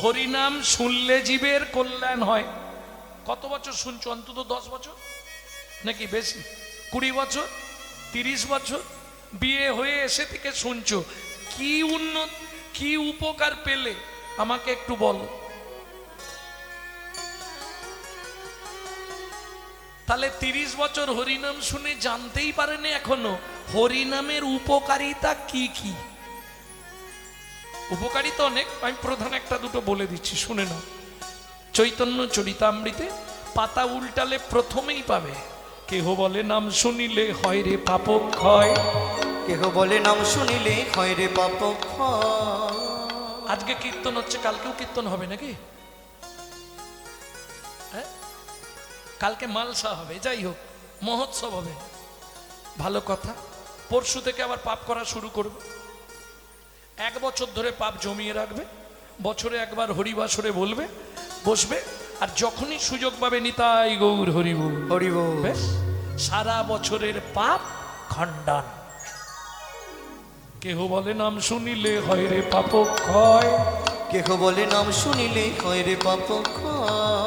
হরিনাম শুনলে জীবের কল্যাণ হয়। কত বছর শুনছো? অন্তত 10 বছর নাকি বেশি? 20 বছর, 30 বছর বিয়ে হয়ে এসে থেকে শুনছো। কি উন্নত, কি উপকার পেলে আমাকে একটু বলো। তাহলে 30 বছর হরিনাম শুনে জানতেই পারেনি এখনো হরিনামের উপকারিতা কি কি। উপকারিতা অনেক, আমি প্রধান একটা দুটো বলে দিচ্ছি, শুনে নাও। চৈতন্য চরিতামৃতে পাতা উল্টালে প্রথমেই পাবে, কেহ বলে নাম শুনিলে হয় রে পাপ ক্ষয়। কেহ বলে নাম শুনিলে হয় রে পাপ ক্ষয়। আজকে কীর্তন হচ্ছে, কালকেও কীর্তন হবে নাকি? কালকে মালসা হবে, যাই হোক মহোৎসব হবে, ভালো কথা। পরশু থেকে আবার পাপ করা শুরু করবে। 1 বছর ধরে পাপ জমিয়ে রাখবে, বছরে একবার হরিবাসরে বলবে, বসবে, আর যখনই সুযোগ পাবে নিতাই গৌর হরিবল হরিবল। বেশ, সারা বছরের পাপ খণ্ডন। কেহ বলে নাম শুনিলে হয় রে পাপ ক্ষয়। কেহ বলে নাম শুনিলে হয় রে পাপ ক্ষয়।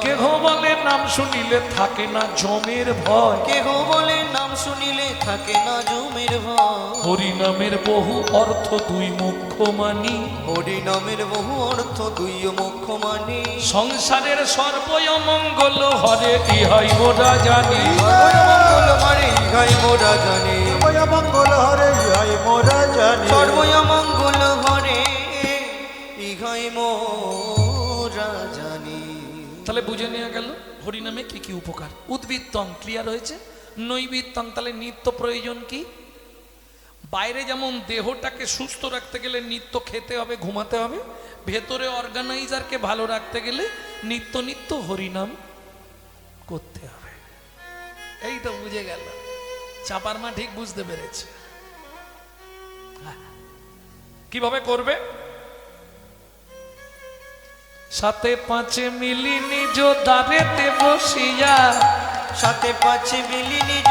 কেহ বলে নাম শুনিলে থাকে না জমের ভয়। কেহ বলে নাম শুনিলে থাকে না জমের ভয়। হরিনামের বহু অর্থ দুই মুখ্য মানি। হরিনামের বহু অর্থ দুই মুখ্য মানি। সংসারের সর্বমঙ্গল হরে ইহাই মোরা জানি। সর্বমঙ্গল হরে ইহাই মোরা জানি। সর্বমঙ্গল হরে ইহাই মোরা জানি। সর্বমঙ্গল হরে ইহাই মোরা জানি। তাহলে বুঝে নেওয়া গেল হরিনামে কি কি উপকার। উদ্বৃত্তং ক্লিয়ার হয়েছে। নৈবৃত্তং, তাহলে নিত্য প্রয়োজন কি? বাইরে যেমন দেহটাকে সুস্থ রাখতে গেলে নিত্য খেতে হবে, ঘুমাতে হবে, ভেতরে অর্গানাইজারকে ভালো রাখতে গেলে নিত্য নিত্য হরিনাম করতে হবে। এই তো বুঝে গেল, চাপার মা ঠিক বুঝতে পেরেছে। কিভাবে করবে? সাথে পাঁচে মিলি নিজ দ্বারেতে বসিয়া। সাথে পাঁচে মিলি নিজ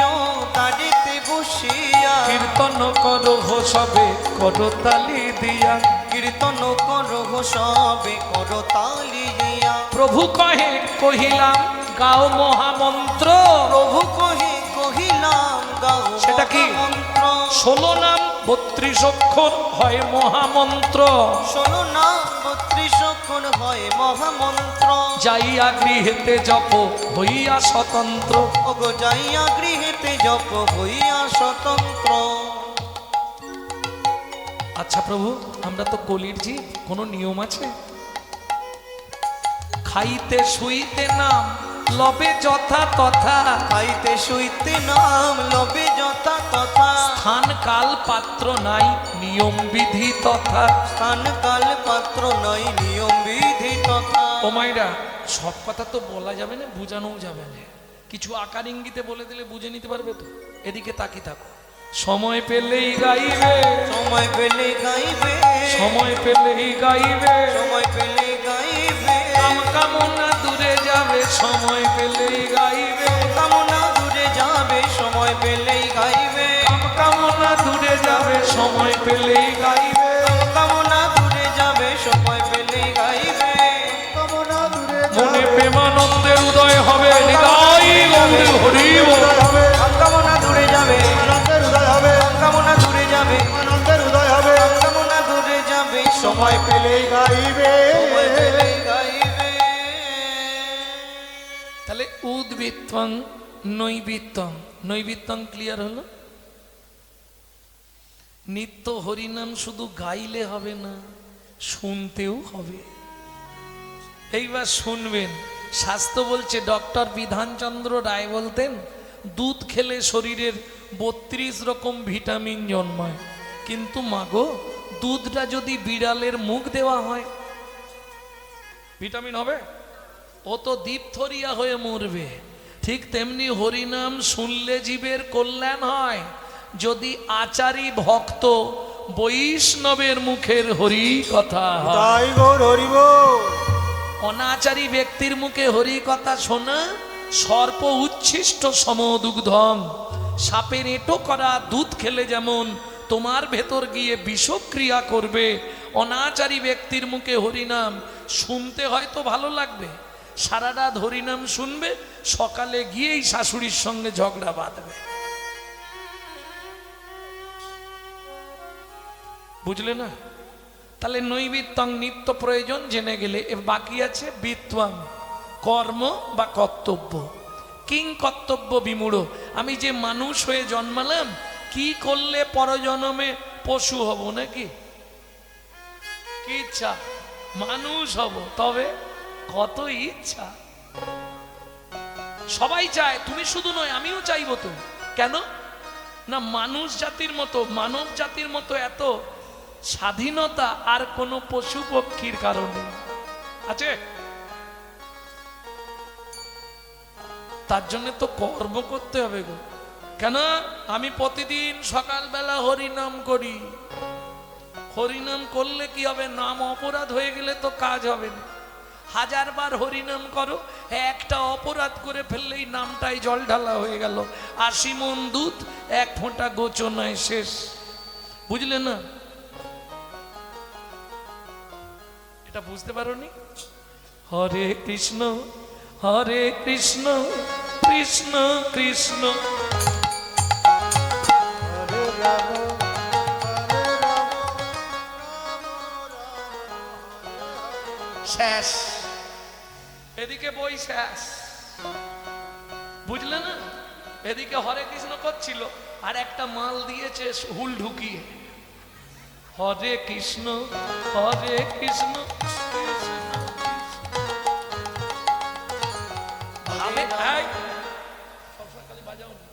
দ্বারেতে বসিয়া। কীর্তন করো সবে করো তালি দিয়া। কীর্তন করো সবে করো তালি দিয়া। প্রভু কহে কহিলাম গাও মহামন্ত্র। প্রভু কহে কহিলাম গাও সেটা কি? মন্ত্র। 16 নাম 32 অক্ষর হয় মহামন্ত্র। 16 নাম 32 অক্ষর হয় মহামন্ত্র। যাইয়া গৃহেতে জপ হইয়া স্বতন্ত্র। ওগো যাইয়া গৃহেতে জপ হইয়া স্বতন্ত্র। আচ্ছা প্রভু, আমরা তো কলির জীব, কোনো নিয়ম আছে? খাইতে শুইতে নাম লবে যথা তথা। খাইতে শুইতে নাম লবে যথা তথা। স্থান কাল পাত্র নাই নিয়ম বিধি তথা। স্থান কাল পাত্র নাই নিয়ম বিধি তথা। ও মাইরা, সব কথা তো বলা যাবে না, বোঝানোও যাবে না। কিছু আকার ইঙ্গিতে বলে দিলে বুঝে নিতে পারবে তো। এদিকে তাকিয়ে থাকো। সময় পেলেই গাইবে, সময় পেলে গাইবে। সময় পেলেই গাইবে। সময় পেলে গাইবে। কাম কামনা দূরে যাবে, সময় পেলেই গাইবে। কামনা দূরে যাবে, সময় পেলেই গাইবে। কাম কামনা দূরে যাবে, সময় পেলেই গাইবে। কামনা দূরে যাবে, সময় পেলেই গাইবে। কামনা দূরে মনে প্রেমানন্দের উদয় হবে। নিতাই গৌর হরি বল। হবে। কামনা দূরে যাবে, আনন্দের উদয় হবে। কামনা দূরে যাবে। আনন্দের উদয় হবে। কামনা দূরে যাবে, সময় পেলেই গাইবে। সময় পেলেই গাইবে। তাহলে উদ্বৃত্তং নৈবৃত্তং। নৈবৃত্তং ক্লিয়ার হলো। নিত্য হরিনাম শুধু গাইলে হবে না, শুনতেও হবে। এইবার শুনবেন। শাস্ত্র বলছে, ডক্টর বিধানচন্দ্র রায় বলতেন, দুধ খেলে শরীরের 32 রকম ভিটামিন জন্মায়। কিন্তু মাগো, দুধটা যদি বিড়ালের মুখ দেওয়া হয়, ভিটামিন হবে? ও তো দীপথরিয়া হয়ে মরবে। ঠিক তেমনি হরিনাম শুনলে জীবের কল্যাণ হয়। যদি আচারী ভক্ত বৈষ্ণবের মুখের হরি কথা হয়। তাই গৌর হরিবল। অনাচারী ব্যক্তির মুখে হরি কথা শোনা সর্প উচ্ছিষ্ট সমদুগ্ধম। সাপের এঁটো করা দুধ খেলে যেমন তোমার ভেতর গিয়ে বিষক্রিয়া করবে, অনাচারী ব্যক্তির মুখে হরিনাম শুনতে হয়তো ভালো লাগবে, সারা রাত হরিনাম শুনবে, সকালে গিয়েই শাশুড়ির সঙ্গে ঝগড়া বাঁধবে। বুঝলে না? তাহলে নৈবিত্তং নিত্য প্রয়োজন জেনে গেলে, বাকি আছে বিত্তং কর্ম বা কর্তব্য। কিং কর্তব্য বিমূঢ়, আমি যে মানুষ হয়ে জন্মালাম, কি করলে পরজন্মে পশু হব নাকি? কি ইচ্ছা? মানুষ হব, তবে কত ইচ্ছা। সবাই চায়, তুমি শুধু নয়, আমিও চাইবো তো। কেন না? মানুষ জাতির মতো, মানব জাতির মতো এত স্বাধীনতা আর কোনো পশু পক্ষীর কারণে আছে? তার জন্য তো কর্ম করতে হবে গো। কেন? আমি প্রতিদিন সকালবেলা হরিনাম করি। হরিনাম করলে কি হবে? নাম অপরাধ হয়ে গেলে তো কাজ হবে না। 1000 বার হরিনাম করো, একটা অপরাধ করে ফেললেই নামটাই জল ঢালা হয়ে গেল। 80 মণ দুধ 1 ফোঁটা গোচনায় শেষ। বুঝলে না? এটা বুঝতে পারোনি? হরে কৃষ্ণ হরে কৃষ্ণ কৃষ্ণ কৃষ্ণ হরে রাম হরে রাম শেষ। এদিকে বই শেষ। বুঝলে না? এদিকে হরে কৃষ্ণ করছিল, আর একটা মাল দিয়েছে হুল ঢুকিয়ে, হরে কৃষ্ণ হরে কৃষ্ণ কৃষ্ণ ভাবে। এই, সবসময় বাজাও না।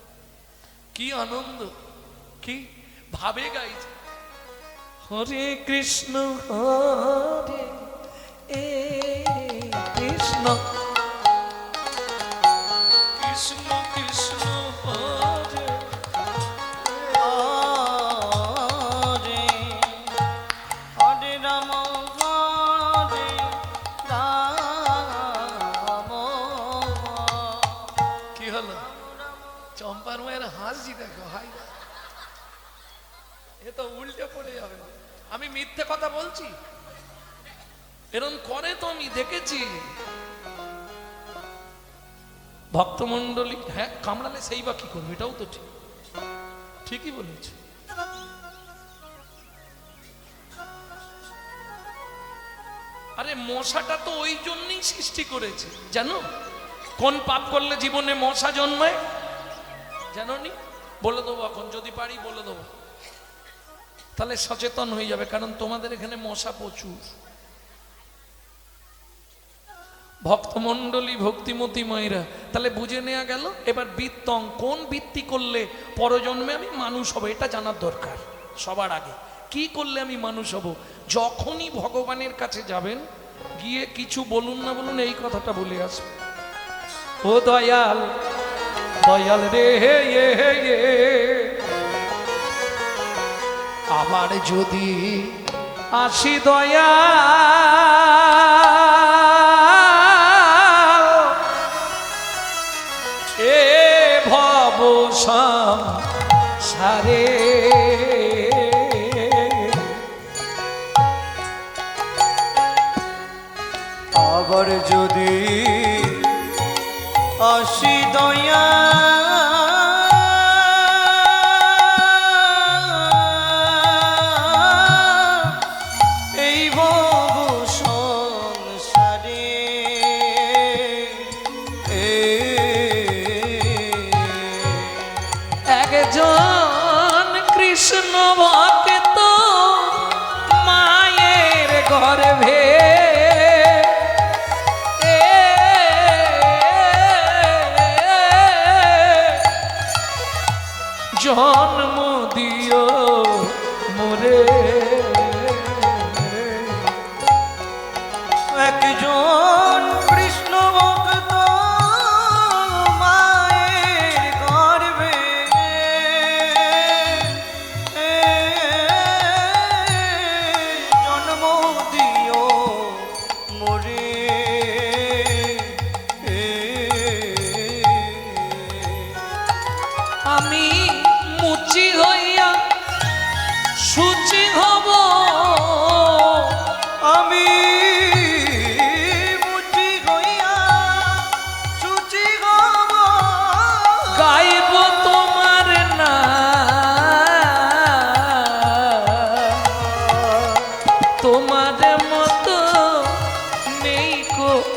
কি আনন্দ, কি ভাবে গাইছে। হরে কৃষ্ণ হরে কৃষ্ণ কৃষ্ণ কৃষ্ণ হরে হরে হরে রাম হরে রাম। কি হলো? চম্পার মায়ের হাসি দেখো, হাই, এ তো উল্টে পড়ে যাবে। আমি মিথ্যে কথা বলছি? এরকম করে তো আমি দেখেছি ভক্তমন্ডলী। হ্যাঁ, কামড়ালে সেই বা কি করবে? এটাও তো ঠিক, ঠিকই বলেছে। আরে মশাটা তো ওই জন্যই সৃষ্টি করেছে, জানো? কোন পাপ করলে জীবনে মশা জন্মায় জানো নি? বলে দেবো এখন, যদি পারি বলে দেবো, তাহলে সচেতন হয়ে যাবে। কারণ তোমাদের এখানে মশা প্রচুর। ভক্তমন্ডলী ভক্তিমতী মায়েরা, তাহলে বুঝে নেওয়া গেল। এবার বৃত্তং, কোন বৃত্তি করলে পরজন্মে আমি মানুষ হব, এটা জানার দরকার সবার আগে। কি করলে আমি মানুষ হব? যখনই ভগবানের কাছে যাবেন, গিয়ে কিছু বলুন না বলুন, এই কথাটা বলে আসবে, ও দয়াল দয়াল রে আমার যদি আসি দয়া, এ ভব সংসারে আবার যদি আসি দয়া, এই ভব সংসারে একজন কৃষ্ণ ভক্ত মায়ের গর্ভে জন্ম দিও মোরে। একজন কৃষ্ণ ভক্ত মায়ের গর্ভে জন্ম দিও মোরে। আমি মুচি হইয়া সুচি হব,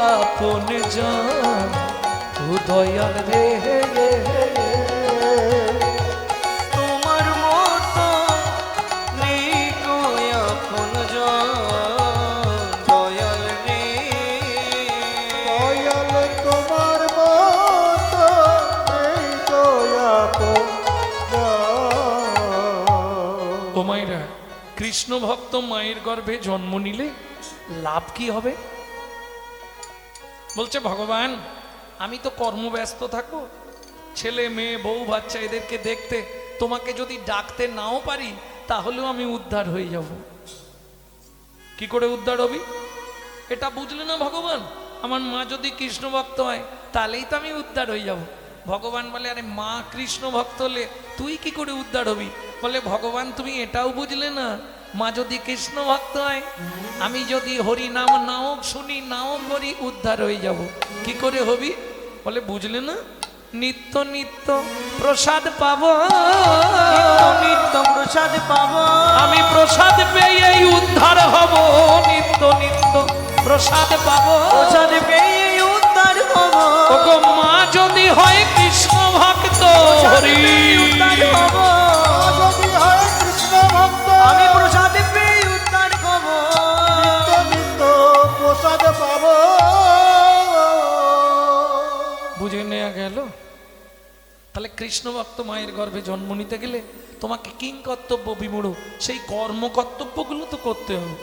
আপন জন ও দয়াল রে। তোমার মতো নেই গো আপনজন দয়াল রে। দয়াল তোমার মতো নেই তো আপনজন। ও মায়েরা, কৃষ্ণ ভক্ত মায়ের গর্ভে জন্ম নিলে লাভ কি হবে? বলছে ভগবান, আমি তো কর্মব্যস্ত থাকবো, ছেলে মেয়ে বউ বাচ্চা এদেরকে দেখতে, তোমাকে যদি ডাকতে নাও পারি তাহলেও আমি উদ্ধার হয়ে যাব। কি করে উদ্ধার হবি? এটা বুঝলে না ভগবান? আমার মা যদি কৃষ্ণ ভক্ত হয় তাহলেই তো আমি উদ্ধার হয়ে যাব। ভগবান বলে, আরে মা কৃষ্ণ ভক্ত হলে তুই কি করে উদ্ধার হবি? বলে, ভগবান তুমি এটাও বুঝলে না, মা যদি কৃষ্ণ ভক্ত হয়, আমি যদি হরি নাম নাও শুনি নাও করি উদ্ধার হয়ে যাব। কি করে হবি? বলে, বুঝলে না, নিত্য নিত্য প্রসাদ পাবো, নিত্য প্রসাদ পাবো, আমি প্রসাদ পেয়ে উদ্ধার হব, নিত্য নিত্য প্রসাদ পাবো, প্রসাদ পেয়ে উদ্ধার হব। ওগো মা যদি হয় কৃষ্ণ ভক্ত, হরি উদ্ধার হব, যদি হয় কৃষ্ণ ভক্ত, আমি প্রসাদ পেয়ে উদ্ধার হব। নিত্য নিত্য প্রসাদ পাব। বুঝে নেওয়া গেল? তাহলে কৃষ্ণ ভক্ত মায়ের গর্ভে জন্ম নিতে গেলে তোমাকে কিং কর্তব্য বিমূঢ় সেই কর্ম কর্তব্যগুলো তো করতে হবে।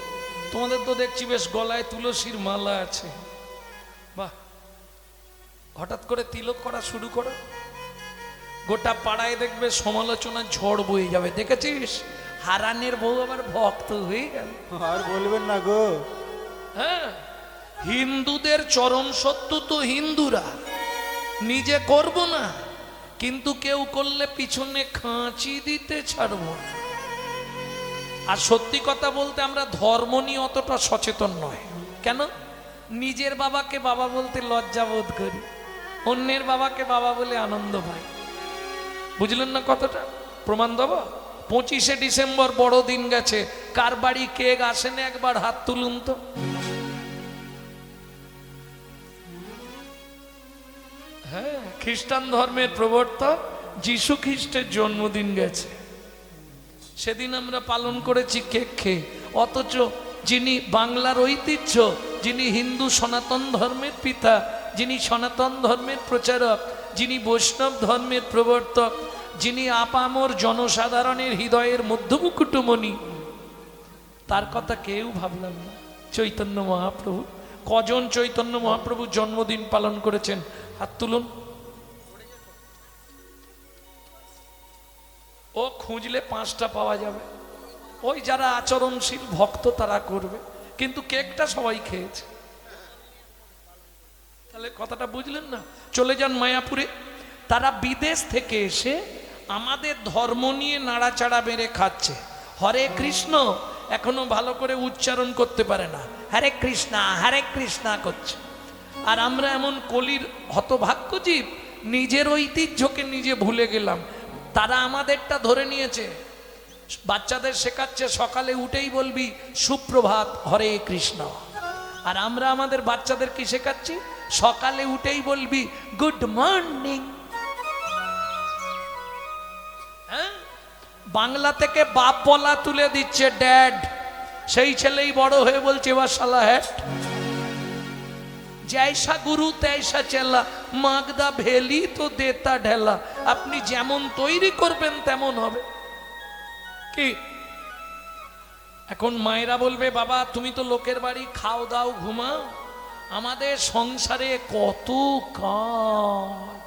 তোমাদের তো দেখছি বেশ গলায় তুলসীর মালা আছে, বাহ, হঠাৎ করে তিলক করা শুরু করো, গোটা পাড়ায় দেখবে সমালোচনা ঝড় বয়ে যাবে। দেখেছিস হারানের বউ আবার ভক্ত হয়ে গেল। আর বলবেন না গো। হ্যাঁ, হিন্দুদের চরম শত্রু তো হিন্দুরা, নিজে করব না, কিন্তু কেউ করলে পিছনে খাঁচি দিতে ছাড়ব না। আর সত্যি কথা বলতে আমরা ধর্ম নিয়ে অতটা সচেতন নয়। কেন? নিজের বাবাকে বাবা বলতে লজ্জা বোধ করি, অন্যের বাবাকে বাবা বলে আনন্দ পাই। বুঝলেন না কথাটা? প্রমাণ দেব। 25শে ডিসেম্বর বড়দিন গেছে, কার বাড়ি কেক আসেনি একবার হাত তুলুন তো। হ্যাঁ, খ্রিস্টান ধর্মের প্রবর্তক যীশু খ্রিস্টের জন্মদিন গেছে, সেদিন আমরা পালন করেছি কেক খেয়ে। অথচ যিনি বাংলার ঐতিহ্য, যিনি হিন্দু সনাতন ধর্মের পিতা, যিনি সনাতন ধর্মের প্রচারক, যিনি বৈষ্ণব ধর্মের প্রবর্তক, যিনি আপামর জনসাধারণের হৃদয়ের মধ্যমুকুটমণি, তার কথা কেউ ভাবলাম না। চৈতন্য মহাপ্রভু, কজন চৈতন্য মহাপ্রভু জন্মদিন পালন করেছেন? হাত তুলুন। ও খুঁজলে 5টা পাওয়া যাবে। ওই যারা আচরণশীল ভক্ত তারা করবে, কিন্তু কেকটা সবাই খেয়েছে। তাহলে কথাটা বুঝলেন না? চলে যান মায়াপুরে, তারা বিদেশ থেকে এসে আমাদের ধর্ম নিয়ে নাড়াচাড়া মেরে খাচ্ছে। হরে কৃষ্ণ এখনো ভালো করে উচ্চারণ করতে পারে না, হরে কৃষ্ণা করছে। আর আমরা এমন কলির হতভাগ্য জীব, নিজের ঐতিহ্যকে নিজে ভুলে গেলাম। তারা আমাদেরটা ধরে নিয়েছে, বাচ্চাদের শেখাচ্ছে সকালে উঠেই বলবি সুপ্রভাত হরে কৃষ্ণ। আর আমরা আমাদের বাচ্চাদের কি শেখাচ্ছি? সকালে উঠেই বলবি গুড মর্নিং। হ্যাঁ, বাংলা থেকে বাপ বলা তুলে দিচ্ছে ড্যাড, সেই ছেলেই বড় হয়ে বলছে এবার শালা হ্যাট। जैसा गुरु तैसा चेला, मागदा भेली तो देता ढेला। আপনি যেমন তৈরি করবেন তেমন হবে। কি এখন মায়েরা বলবে বাবা তুমি তো লোকের বাড়ি খাও দাও ঘুমাও, আমাদের সংসারে কত কাজ।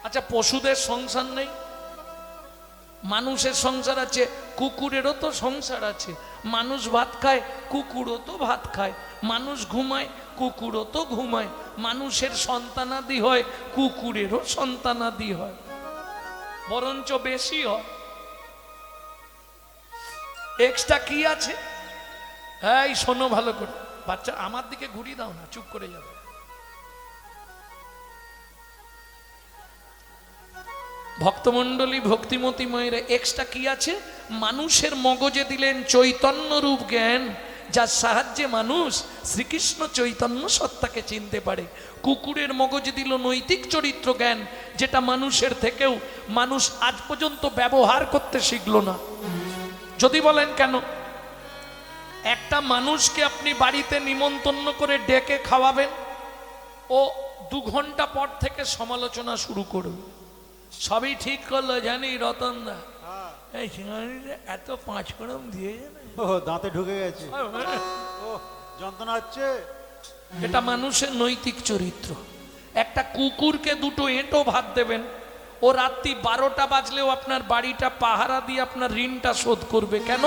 আচ্ছা পশুদের সংসার নেই? মানুষের সংসার আছে, কুকুরেরও তো সংসার আছে। মানুষ ভাত খায়, কুকুরও তো ভাত খায়। মানুষ ঘুমায়, কুকুরও তো ঘুমায়। মানুষের সন্তানাদি হয়, কুকুরেরও সন্তানাদি হয়, বরঞ্চ বেশি হয়। এক্সট্রা কি আছে? এই শোনো ভালো করে, বাচ্চা আমার দিকে ঘুরিয়ে দাও না, চুপ করে যাবে। ভক্তমণ্ডলী ভক্তিমতী মায়েরা এক্সট্রা কি আছে? মানুষের মগজে দিলেন চৈতন্য রূপ জ্ঞান, যার সাহায্যে মানুষ শ্রীকৃষ্ণ চৈতন্য সত্তাকে চিনতে পারে। কুকুরের মগজ দিল নৈতিক চরিত্র জ্ঞান, যেটা মানুষের থেকেও মানুষ আজ পর্যন্ত ব্যবহার করতে শিখলো না। যদি বলেন কেন? একটা মানুষকে আপনি বাড়িতে নিমন্ত্রণ করে ডেকে খাওয়াবেন, ও 2 ঘন্টা পর থেকে সমালোচনা শুরু করবে। সবই ঠিক করলো জানি রতনদা, এই সিঙ্গারিতে এত 5 ফোড়ন দিয়ে ও দাঁতে ঢুকে গেছে, ও যন্ত্রণা হচ্ছে। এটা মানুষের নৈতিক চরিত্র। একটা কুকুরকে 2টো এঁটো ভাত দেবেন, ও রাত্রি 12টা বাজলেও আপনার বাড়িটা পাহারা দিয়ে আপনার ঋণটা শোধ করবে। কেন?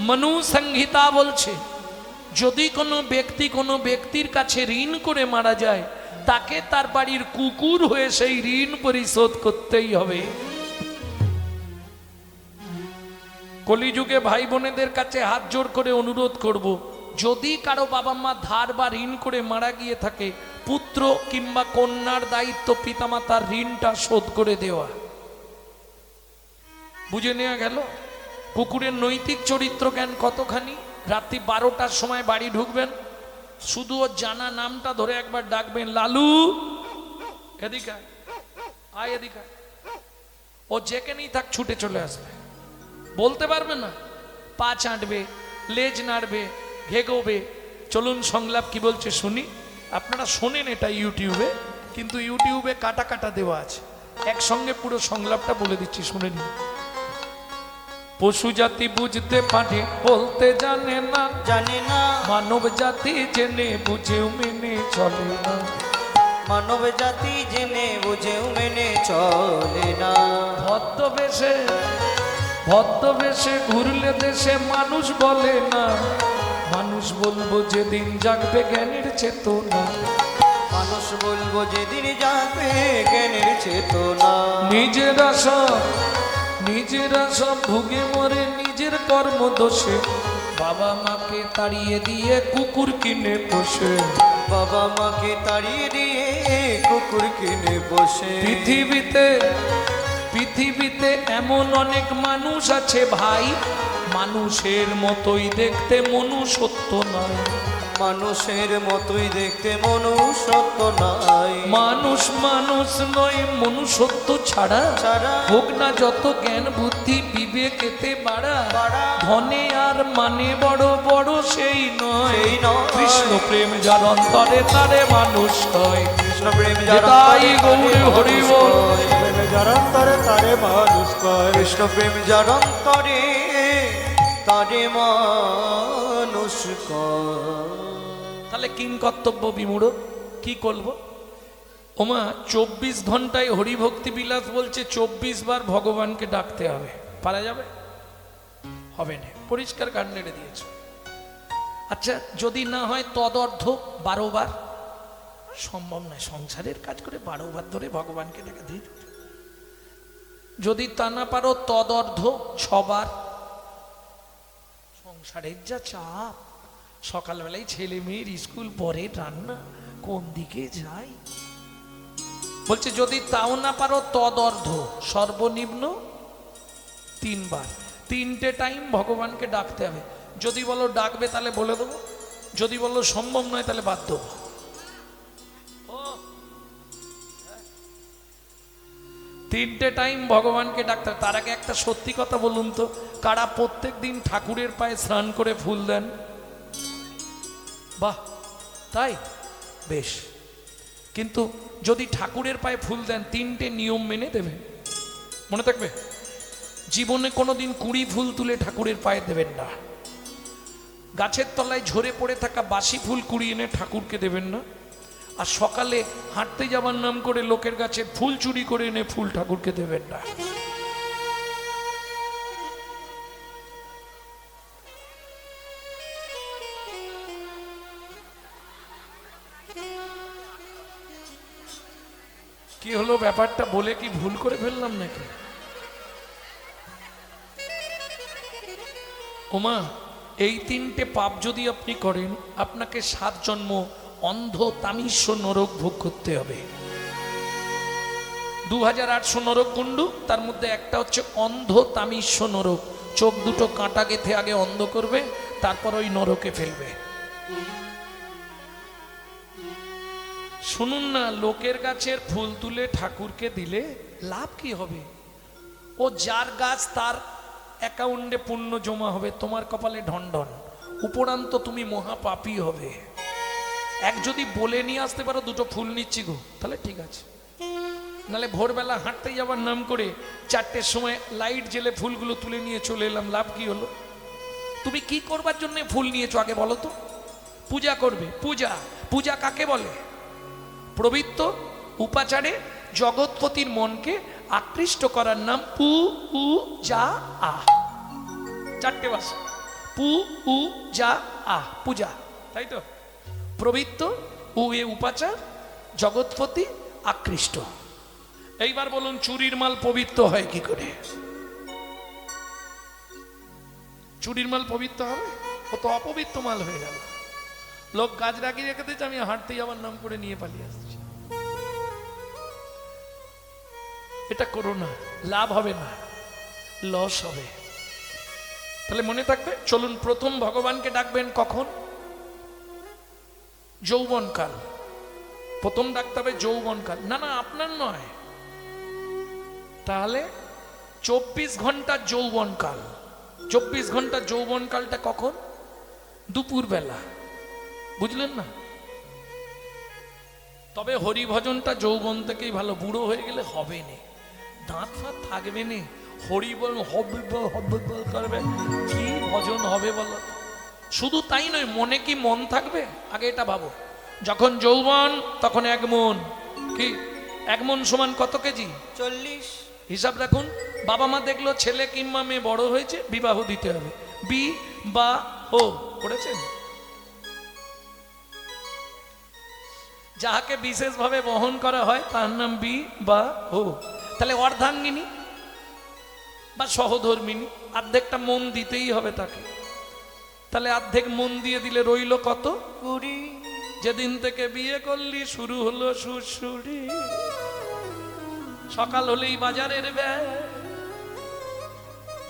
মনু সংহিতা বলছে, যদি কোনো ব্যক্তি কোনো ব্যক্তির কাছে ঋণ করে মারা যায়, তাকে তার বাড়ির কুকুর হয়ে সেই ঋণ পরিশোধ করতেই হবে। কলিযুগে ভাই বোনেদের কাছে হাত জোড় করে অনুরোধ করব, যদি কারো বাবা মা ধার বা ঋণ করে মারা গিয়ে থাকে, পুত্র কিংবা কন্যার দায়িত্ব পিতামাতার ঋণটা শোধ করে দেওয়া। বুঝে নেওয়া গেল কুকুরের নৈতিক চরিত্র জ্ঞান কতখানি। রাত্রি 12টার সময় বাড়ি ঢুকবেন, শুধু ওর জানা নামটা ধরে একবার ডাকবেন, লালু এদিকে আয়, এদিকে। ও যেখানেই থাক ছুটে চলে আসবে। বলতে পারবে না, পা চাটবে, লেজ নাড়বে, ঘেগোবে। চলুন সংলাপ কি বলছে শুনি। আপনারা শোনেন এটা ইউটিউবে, কিন্তু ইউটিউবে কাটা কাটা দেওয়া আছে। একসঙ্গে পুরো সংলাপটা বলে দিচ্ছি, শুনে নিন। পশু জাতি বুঝতে পারে, বলতে জানে না, জানে না। মানব জাতি জেনে বুঝেও মেনে চলে না। মানব জাতি জেনে বুঝেও মেনে চলে না। ভদ্রবেশে ঘুরলে দেশে মানুষ বলে না, মানুষ বলবো যেদিন জাগবে জ্ঞানের চেতনা। মানুষ বলবো যেদিন জাগবে জ্ঞানের চেতনা। নিজেরা সব ভুগে মরে নিজের কর্ম দোষে, বাবা মাকে তাড়িয়ে দিয়ে কুকুর কিনে বসে। বাবা মাকে তাড়িয়ে দিয়ে কুকুর কিনে বসে। পৃথিবীতে এমন অনেক মানুষ আছে ভাই, মানুষের মতোই দেখতে মনুষ্যত্ব নয়। মানুষের মতোই দেখতে মনুষ্যত্ব নাই। মানুষ নয়, মনুষ্যত্ব ছাড়া হোক না যত জ্ঞান বুদ্ধি বিবেক এতে বাড়া। ধনে আর মানে বড় বড় সেই নয়, কৃষ্ণ প্রেম যার অন্তরে তারে মানুষ হয়। কৃষ্ণ প্রেম তাই গৌরী হরি বল, যার অন্তরে তারে মানুষ কয়। কৃষ্ণ প্রেম যার অন্তরে তারে মানুষ কয়। তাহলে কিং কর্তব্য বিমূঢ় কি করবো? ওমা 24 ঘন্টায় হরিভক্তি বিলাস বলছে 24 বার ভগবানকে ডাকতে হবে। পারা যাবে? হবে না, পরিষ্কার গান নেড়ে দিয়েছ। আচ্ছা যদি না হয় তদর্থ 12 বার, সম্ভব নয়। সংসারের কাজ করে 12 বার ধরে ভগবানকে ডেকে দিই। যদি তা না পারো তদর্ধ 6 বার। সংসারের যা চাপ, সকালবেলায় ছেলে মেয়ের স্কুল, পরে রান্না, কোন দিকে যাই। বলছে যদি তাও না পারো তদর্ধ সর্বনিম্ন 3 বার। 3টে টাইম ভগবানকে ডাকতে হবে। যদি বলো ডাকবে তাহলে বলে দেবো, যদি বলো সম্ভব নয় তাহলে বাদ দেবো। 3টে টাইম ভগবানকে ডাকতে হবে। তার আগে একটা সত্যি কথা বলুন তো, কারা প্রত্যেক দিন ঠাকুরের পায়ে স্নান করে ফুল দেন? বাহ, তাই বেশ। কিন্তু যদি ঠাকুরের পায়ে ফুল দেন 3টে নিয়ম মেনে দেবেন, মনে থাকবে। জীবনে কোনোদিন 20 ফুল তুলে ঠাকুরের পায়ে দেবেন না। গাছের তলায় ঝরে পড়ে থাকা বাসি ফুল কুড়িয়ে এনে ঠাকুরকে দেবেন না। আর সকালে হাঁটতে যাবার নাম করে লোকের গাছে ফুল চুরি করে এনে ফুল ঠাকুরকে দেবেন না। কি হলো ব্যাপারটা বলে কি ভুল করে ফেললাম নাকি? ওমা এই 3টে পাপ যদি আপনি করেন, আপনাকে 7 জন্ম অন্ধ তামিস্য নরক ভোগ করতে হবে। 2800 নরক কুণ্ডু, তার মধ্যে একটা হচ্ছে অন্ধ তামিস্য নরক। চোখ দুটো কাঁটা গেথে আগে অন্ধ করবে, তারপর ওই নরকে ফেলবে। শুনুন না, লোকের গাছের ফুল তুলে ঠাকুরকে দিলে লাভ কি হবে? ও যার গাছ তার অ্যাকাউন্টে পুণ্য জমা হবে, তোমার কপালে ঢনঢন, উপরান্ত তুমি মহাপাপী হবে। এক যদি বলে নিয়ে আসতে পারো দুটো ফুল নিচ্ছি গো, তাহলে ঠিক আছে। নালে ভোরবেলা হাঁটতে যাওয়ার নাম করে 4টের সময় লাইট জেলে ফুলগুলো তুলে নিয়ে চলে এলাম, লাভ কি হলো? তুমি কি করবার জন্য ফুল নিয়েছো আগে বলো তো? পূজা করবে। পূজা, পূজা কাকে বলে? প্রবৃত্ত উপাচারে জগৎপতির মনকে আকৃষ্ট করার নাম পু উ যা আ। 4টে ভাষা, পু উ যা আ, পূজা, তাই তো? প্রবৃত্ত উ এ উপাচার, জগৎপতি আকৃষ্ট। এইবার বলুন, চুরির মাল পবিত্র হয় কি করে? চুরির মাল পবিত্র হবে? ও তো অপবিত্র মাল হয়ে গেল। লোক গাছ রাখি রেখে দিয়েছে, আমি হাঁটতে যাওয়ার নাম করে নিয়ে পালিয়ে আসছি। এটা করো না, লাভ হবে না, লস হবে। তাহলে মনে থাকবে, চলুন প্রথম ভগবানকে ডাকবেন কখন? যৌবনকাল। প্রথম ডাকতে হবে যৌবনকাল। না না, আপনার নয়। তাহলে 24 ঘন্টা যৌবনকাল। 24 ঘন্টা যৌবনকালটা কখন? দুপুর বেলা, বুঝলেন না? তবে হরিভজনটা যৌবন থেকেই ভালো, বুড়ো হয়ে গেলে হবে না, দাঁত ফাঁত থাকবে না, হরিবল হবে করবে, কি ভজন হবে বলো? শুধু তাই নয়, মনে কি মন থাকবে? আগে এটা ভাবো। যখন যৌবন তখন 1 মন। কি 1 মন সমান কত কেজি? 40। হিসাব রাখুন। বাবা মা দেখলো ছেলে কিংবা মেয়ে বড় হয়েছে, বিবাহ দিতে হবে। বি বা ও করেছেন? যাহাকে বিশেষভাবে বহন করা হয় তার নাম বি বা ও। তাহলে অর্ধাঙ্গিনী বা সহধর্মিনী, অর্ধেকটা মন দিতেই হবে তাকে। তাহলে অর্ধেক মন দিয়ে দিলে রইল কত? 20। যেদিন থেকে বিয়ে করলি শুরু হলো সুরসুরি, সকাল হলেই বাজারের ব্যাগ।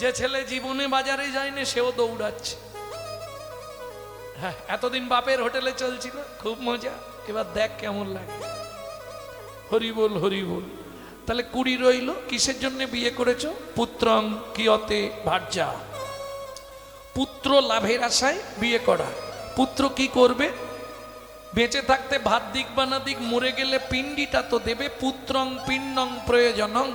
যে ছেলে জীবনে বাজারে যায়নি সেও দৌড়াচ্ছে। হ্যাঁ, এতদিন বাপের হোটেলে চলছিল, খুব মজা, এবার দেখ কেমন লাগে। হরি বল হরি বল। তাহলে 20 রইল। কিসের জন্য বিয়ে করেছো? পুত্রং কিয়তে ভার্যা, পুত্র লাভের আশায় বিয়ে করা। পুত্র কি করবে? বেঁচে থাকতে ভাত দিক বা না দিক, মরে গেলে পিণ্ডিটা তো দেবে। পুত্রং পিণ্ডং প্রয়োজনং।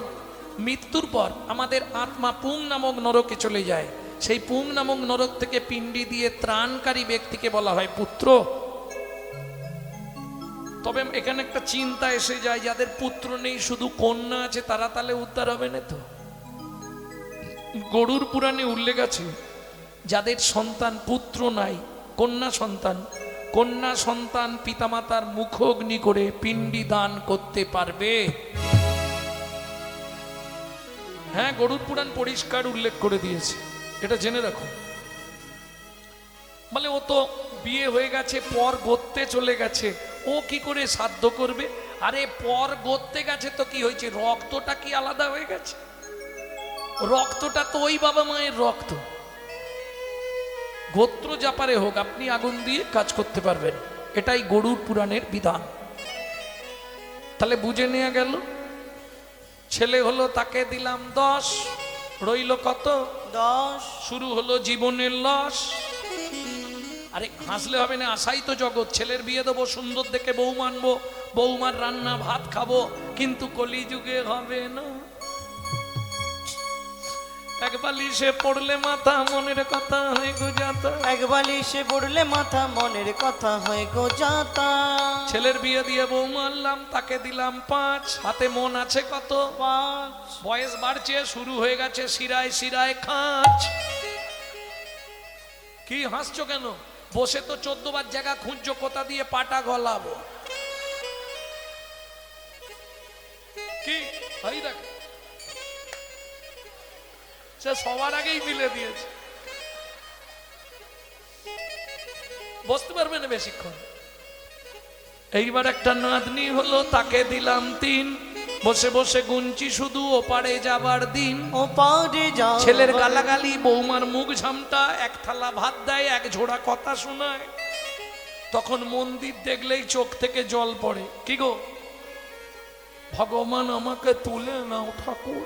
মৃত্যুর পর আমাদের আত্মা পুং নামক নরকে চলে যায়। সেই পুং নামক নরক থেকে পিণ্ডি দিয়ে ত্রাণকারী ব্যক্তিকে বলা হয় পুত্র। তবে এখানে একটা চিন্তা এসে যায়, যাদের পুত্র নেই শুধু কন্যা আছে, তারা তাহলে উদ্ধার হবে না তো? গরুর পুরাণে উল্লেখ আছে, যাদের সন্তান পুত্র নাই, কন্যা সন্তান, কন্যা সন্তান পিতামাতার মুখগ্নি করে পিণ্ডি দান করতে পারবে। হ্যাঁ, গরুর পুরাণ পরিষ্কার উল্লেখ করে দিয়েছে, এটা জেনে রাখো। মানে ও তো বিয়ে হয়ে গেছে, পর গড়তে চলে গেছে, ও কি করে সাধ্য করবে? আরে পর গড়তে গেছে তো কি হয়েছে? রক্তটা কি আলাদা হয়ে গেছে? রক্তটা তো ওই বাবা মায়ের রক্ত। গোত্র জাপারে হোক, আপনি আগুন দিয়ে কাজ করতে পারবেন, এটাই গরুর পুরাণের বিধান। তাহলে বুঝে নেওয়া গেল। ছেলে হলো, তাকে দিলাম 10, রইল কত? 10। শুরু হলো জীবনের লস। আরে হাসলে হবে না, আশাই তো জগৎ। ছেলের বিয়ে দেবো, সুন্দর দেখে বউ মানবো, বৌমার রান্না ভাত খাবো, কিন্তু কলিযুগে হবে না। এক বালিশে পড়লে মাথা, মনের কথা হয় গো যাতা। এক বালিশে পড়লে মাথা, মনের কথা হয় গো যাতা। ছেলের বিয়ে দিয়ে বউ মানলাম, তাকে দিলাম 5, হাতে মন আছে কত? 5। বয়স বাড়ছে, শুরু হয়ে গেছে শিরায় শিরায় খাঁচ। কি হাসছো কেন? বসে তো 14 বার জায়গা খুঁজছো, কোথা দিয়ে পাটা গলাবো? কি এই দেখ, সে সবার আগেই মিলে দিয়েছে, বসতে পারবে না বেশিক্ষণ। এইবার একটা নাতনি হলো, তাকে দিলাম 3, বসে বসে গুনছি শুধু ওপারে যাবার দিন। ও পারে যা ছেলের গালাগালি, বৌমার মুখ ঝামটা, এক থালা ভাত দেয়, এক ঝোড়া কথা শোনায়। তখন মন্দির দেখলেই চোখ থেকে জল পড়ে। কি গো, ভগবান আমাকে তুলে নাও ঠাকুর,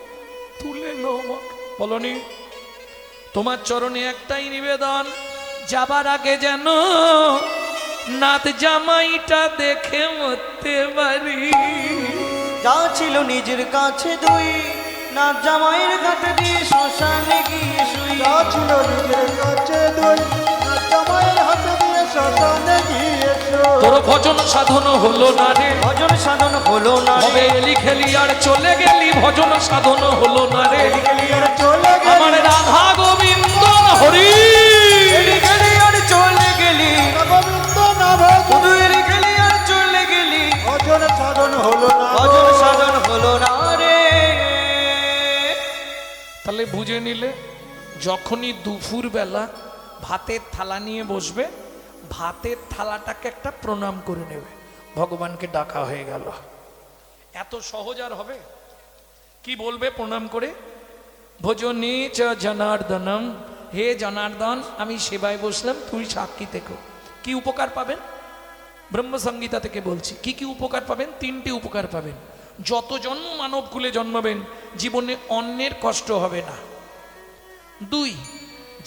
তুলে নাও আমাকে। বলনি তোমার চরণে একটাই নিবেদন, যাবার আগে যেন নাত জামাইটা দেখে মরতে পারি। যা ছিল নিজের কাছে দুই, না জামাইয়ের কাছে দিয়ে শ্মশানে গিয়ে শুই। যা ছিল নিজের কাছে দুই, না জামাইয়ের হাতে দিয়ে শ্মশানে গিয়েছো। তোর ভজন সাধন হলো না রে, ভজন সাধন হলো না রে। তবে এলি খেলি আর চলে গেলি, ভজন সাধন হলো না রে। গেলিয়ার চলে আমার গেলি, রাধা গোবিন্দ হরি, এলি গেলি আর চলে গেলি, গোবিন্দ না ভজন, শুধু এলি গেলি আর চলে গেলি, ভজন সাধন হলো না। ভজন সাধন হলো না রে। তাহলে বুঝে নিলে, যখনই দুপুর বেলা ভাতের থালা নিয়ে বসবে, ভাতের থালাটাকে একটা প্রণাম করে নেবে, ভগবানকে ডাকা হয়ে গেল। এত সহজ আর হবে? কি বলবে প্রণাম করে? ভজনে চ জনার্দনম, হে জনার্দন আমি সেবায় বসলাম, তুই সাক্ষী থেকো। কি উপকার পাবেন? ব্রহ্মসংগীতা থেকে বলছি কি কি উপকার পাবেন। 3টি উপকার পাবেন। যত জন্ম মানব কুলে জন্মাবেন, জীবনে অন্যের কষ্ট হবে না। 2,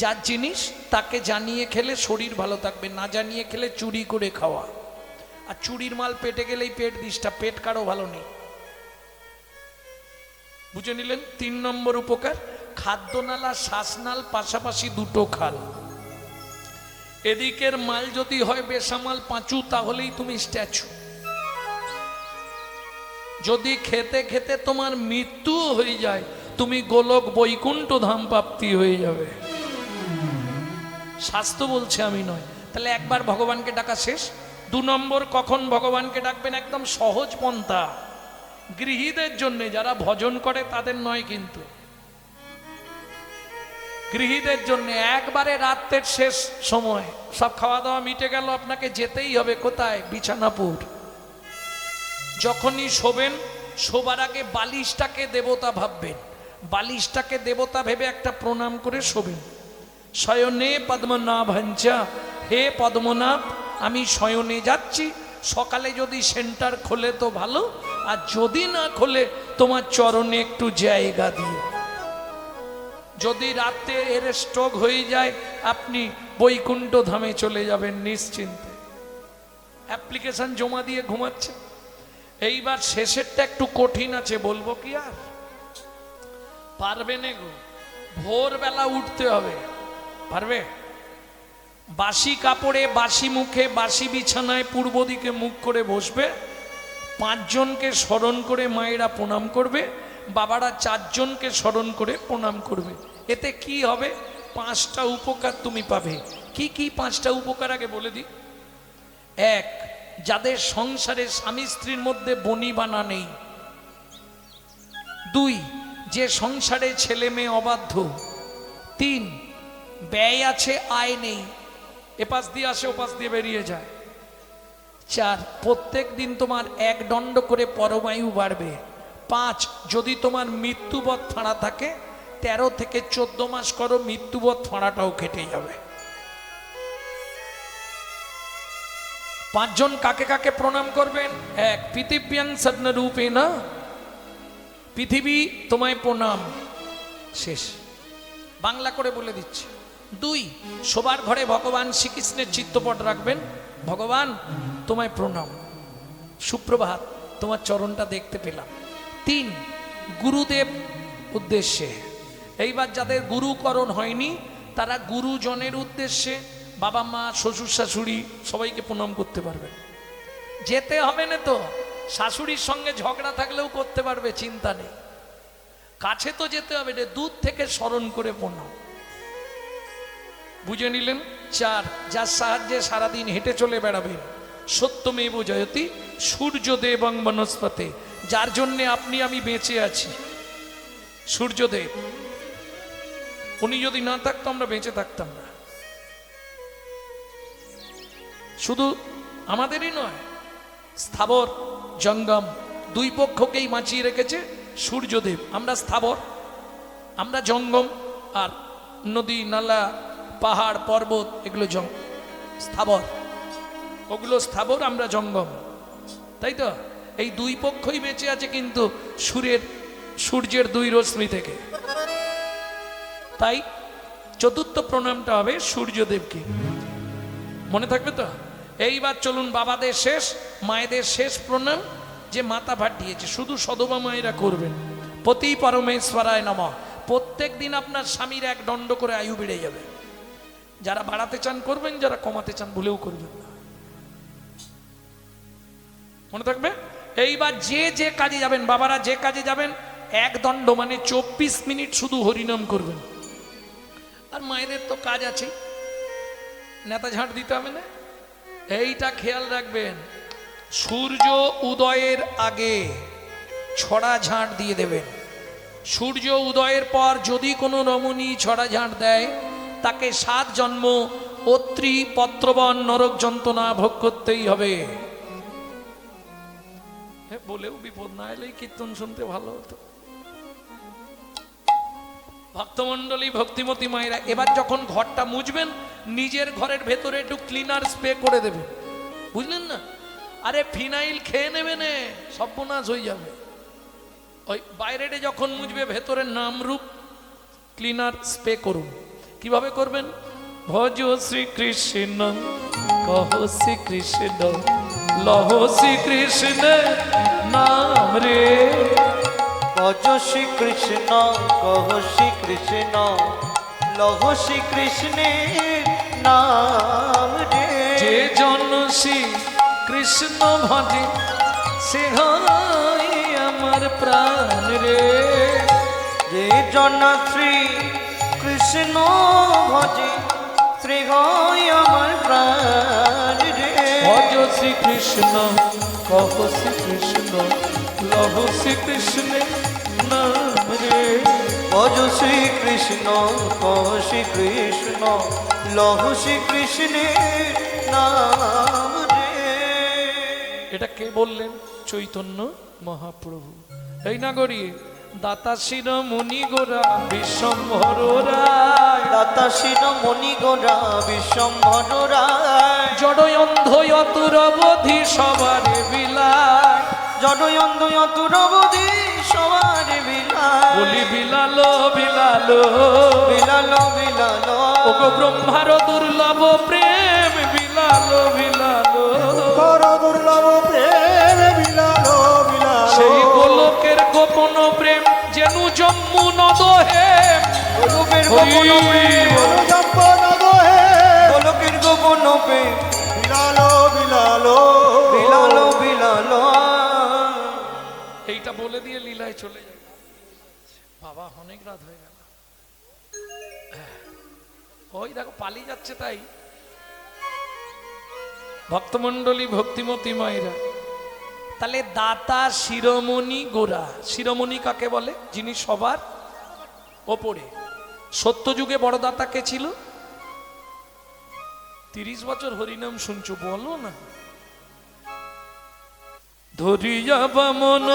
যার জিনিস তাকে জানিয়ে খেলে শরীর ভালো থাকবে, না জানিয়ে খেলে চুরি করে খাওয়া। আর চুরির মাল পেটে গেলেই পেট ডিস্টার্ব, পেট কারো ভালো নেই। বুঝে নিলেন? 3 নম্বর উপকার, খাদ্যনালা শ্বাসনাল পাশাপাশি দুটো খাল। এদিকের মাল যদি হয় বেসামাল পাঁচু, তাহলেই তুমি স্ট্যাচু। যদি খেতে খেতে তোমার মৃত্যু হয়ে যায়, তুমি গোলক বৈকুণ্ঠ ধাম প্রাপ্তি হয়ে যাবে। শাস্ত্র বলছে, আমি নয়। তাহলে একবার ভগবানকে ডাকা শেষ। 2 নম্বর, কখন ভগবানকে ডাকবেন? একদম সহজ পন্থা, গৃহীদের জন্য, যারা ভজন করে তাদের নয় কিন্তু, গৃহীদের জন্য। একবারে রাতের শেষ সময় সব খাওয়া দাওয়া মিটে গেল, আপনাকে যেতেই হবে কোথায়? বিছানাপুর। যখনই শোবেন, শোবার আগে বালিশটাকে দেবতা ভাববেন, বালিশটাকে দেবতা ভেবে একটা প্রণাম করে শোবেন। শয়নে পদ্মনাভঞ্চা, হে পদ্মনাভ আমি শয়নে যাচ্ছি। সকালে যদি সেন্টার খোলে তো ভালো, আর যদি না খোলে তোমার চরণে একটু জায়গা দিও। যদি রাতে এর স্ট্রোক হয়ে যায়, আপনি বৈকুণ্ঠ ধামে চলে যাবেন নিশ্চিন্তে। অ্যাপ্লিকেশন জমা দিয়ে ঘুমাচ্ছে। এইবার শেষেরটা একটু কঠিন আছে, বলবো কি আর? পারবে না গো, ভোরবেলা উঠতে হবে। পারবে? বাসি কাপড়ে, বাসি মুখে, বাসি বিছানায় পূর্ব দিকে মুখ করে বসবে। 5 জনকে স্মরণ করে মায়েরা প্রণাম করবে, বাবারা 4 জনকে স্মরণ করে প্রণাম করবে। এতে কি হবে? 5টা উপকার তুমি পাবে। কি কি 5টা উপকার আগে বলে দিই। 1, যাদের সংসারে স্বামী স্ত্রীর মধ্যে বনিবানা নেই। 2, যে সংসারে ছেলে মেয়ে অবাধ্য। 3, ব্যয় আছে আয় নেই, এপাশ দিয়ে আসে ওপাশ দিয়ে বেরিয়ে যায়। 4, প্রত্যেক দিন তোমার 1 দণ্ড করে পরমায়ু বাড়বে। 5, যদি তোমার মৃত্যুবৎ ফাঁড়া থাকে, 13 থেকে 14 মাস করো, মৃত্যুবৎ ফাঁড়াটাও কেটে যাবে। 5 জন কাকে কাকে প্রণাম করবেন? 1, পৃথিব্যাং সদ্নরূপে না, পৃথিবী তোমায় প্রণাম। শেষ, বাংলা করে বলে দিচ্ছি। 2, শোবার ঘরে ভগবান শ্রীকৃষ্ণের চিত্রপট রাখবেন। ভগবান তোমায় প্রণাম, সুপ্রভাত, তোমার চরণটা দেখতে পেলাম। 3, গুরুদেব উদ্দেশ্যে। এইবার যাদের গুরুকরণ হয়নি, তারা গুরুজনের উদ্দেশ্যে বাবা মা শ্বশুর শাশুড়ি সবাইকে প্রণাম করতে পারবেন। যেতে হবে না তো, শাশুড়ির সঙ্গে ঝগড়া থাকলেও করতে পারবে, চিন্তা নেই। কাছে তো যেতে হবে রে, দূর থেকে স্মরণ করে প্রণাম। বুঝে নিলেন? 4, যার সাহায্যে সারাদিন হেঁটে চলে বেড়াবেন। সত্যমেব জয়তি, সূর্যদেবং বনস্পতে, যার জন্যে আপনি আমি বেঁচে আছি। সূর্যদেব, উনি যদি না থাকতো আমরা বেঁচে থাকতাম না। শুধু আমাদেরই নয়, স্থাবর জঙ্গম দুই পক্ষকেই বাঁচিয়ে রেখেছে সূর্যদেব। আমরা স্থাবর, আমরা জঙ্গম, আর নদী নালা পাহাড় পর্বত এগুলো স্থাবর, ওগুলো স্থাবর, আমরা জঙ্গম, তাই তো? এই দুই পক্ষই বেঁচে আছে কিন্তু সূর্যের দুই রশ্মি থেকে। তাই চতুর্থ প্রণামটা হবে সূর্যদেবকে, মনে থাকবে তো? এইবার চলুন বাবাদের শেষ, মায়েদের শেষ প্রণাম, যে মাথা ভাটিয়েছে শুধু সদবা মায়েরা করবেন। পতি পরমেশ্বরায় নমঃ। প্রত্যেক দিন আপনার স্বামীর এক দণ্ড করে আয়ু বেড়ে যাবে। যারা বাড়াতে চান করবেন, যারা কমাতে চান ভুলেও করবেন না, মনে থাকবে। এইবার যে যে কাজে যাবেন, বাবারা যে কাজে যাবেন, এক দণ্ড মানে 24 মিনিট শুধু হরিনাম করবেন। আর মায়েদের তো কাজ আছে, নেতা ঝাঁট দিতে হবে না। এইটা খেয়াল রাখবেন, সূর্য উদয়ের আগে ছড়া ঝাঁট দিয়ে দেবেন। সূর্য উদয়ের পর যদি কোনো রমণী ছড়া ঝাঁট দেয়, তাকে 7 জন্ম অত্রি পত্রবন নরক যন্ত্রণা ভোগ করতেই হবে। বলেও বিপদ না এলেই কীর্তন শুনতে ভালো হতো। ভক্তমণ্ডলী, ভক্তিমতী মায়েরা, এবার যখন ঘরটা মুছবেন, নিজের ঘরের ভেতরে একটু ক্লিনার স্প্রে করে দেবেন, বুঝলেন না? আরে ফিনাইল খেয়ে নেবে না, সর্বনাশ হয়ে যাবে। ওই বাইরেটা যখন মুছবে, ভেতরে নামরূপ ক্লিনার স্প্রে করুন। কিভাবে করবেন? ভজ শ্রীকৃষ্ণ, কহ শ্রীকৃষ্ণ, লহ শ্রীকৃষ্ণ নাম রে। ভজ শ্রীকৃষ্ণ, কহ শ্রীকৃষ্ণ, লহ শ্রীকৃষ্ণের নাম রে। যে জন শ্রী কৃষ্ণ ভজে, সে হয় আমার প্রাণ রে। যে জন শ্রী কৃষ্ণ ভজে, শ্রী হয় আমার প্রাণ রে। ভজ শ্রীকৃষ্ণ, কহ শ্রীকৃষ্ণ, লহ শ্রীকৃষ্ণের নাম রে। ভজ শ্রীকৃষ্ণ, কহ শ্রীকৃষ্ণ, লহ শ্রীকৃষ্ণের নাম রে। এটা কে বললেন? চৈতন্য মহাপ্রভু। এই নাগরী দাতা শিরোমণি গোরা বিশ্বম্ভর রায়, দাতা শিরোমণি গোরা বিশ্বম্ভর রায়। জড় অন্ধ অতুরবধি সবারে বিলায়, জড়য়ন্ধ অতুরবধি সবার বিলায়। বলি বিলালো বিলালো, বিলালো বিলালো, ওগো ব্রহ্মার দুর্লভ প্রেম বিলালো বিলালো। বড় দুর্লভ প্রেম বিলালো বিলালো। সেই গোলকের গোপন প্রেম যেন জম্মু নদহে। গোলকের গোপন প্রেম, অনুজম্বন দোহে। গোলকের গোপন প্রেম, বিলালো বিলালো, বিলালো বিলালো। এইটা বলে দিয়ে লীলায় চলে যায়। বাবা অনেক রাত হয়ে গেল। ওই দেখো পালিয়ে যাচ্ছে। তাই ভক্তমণ্ডলী, ভক্তিমতী মায়েরা, তাহলে দাতা শিরোমণি গোরা। শিরোমণি কাকে বলে? যিনি সবার ওপরে। সত্যযুগে বড় দাতা কে ছিল? 30 বছর হরিনাম শুনছো, বলো না। ধরিয়া বামন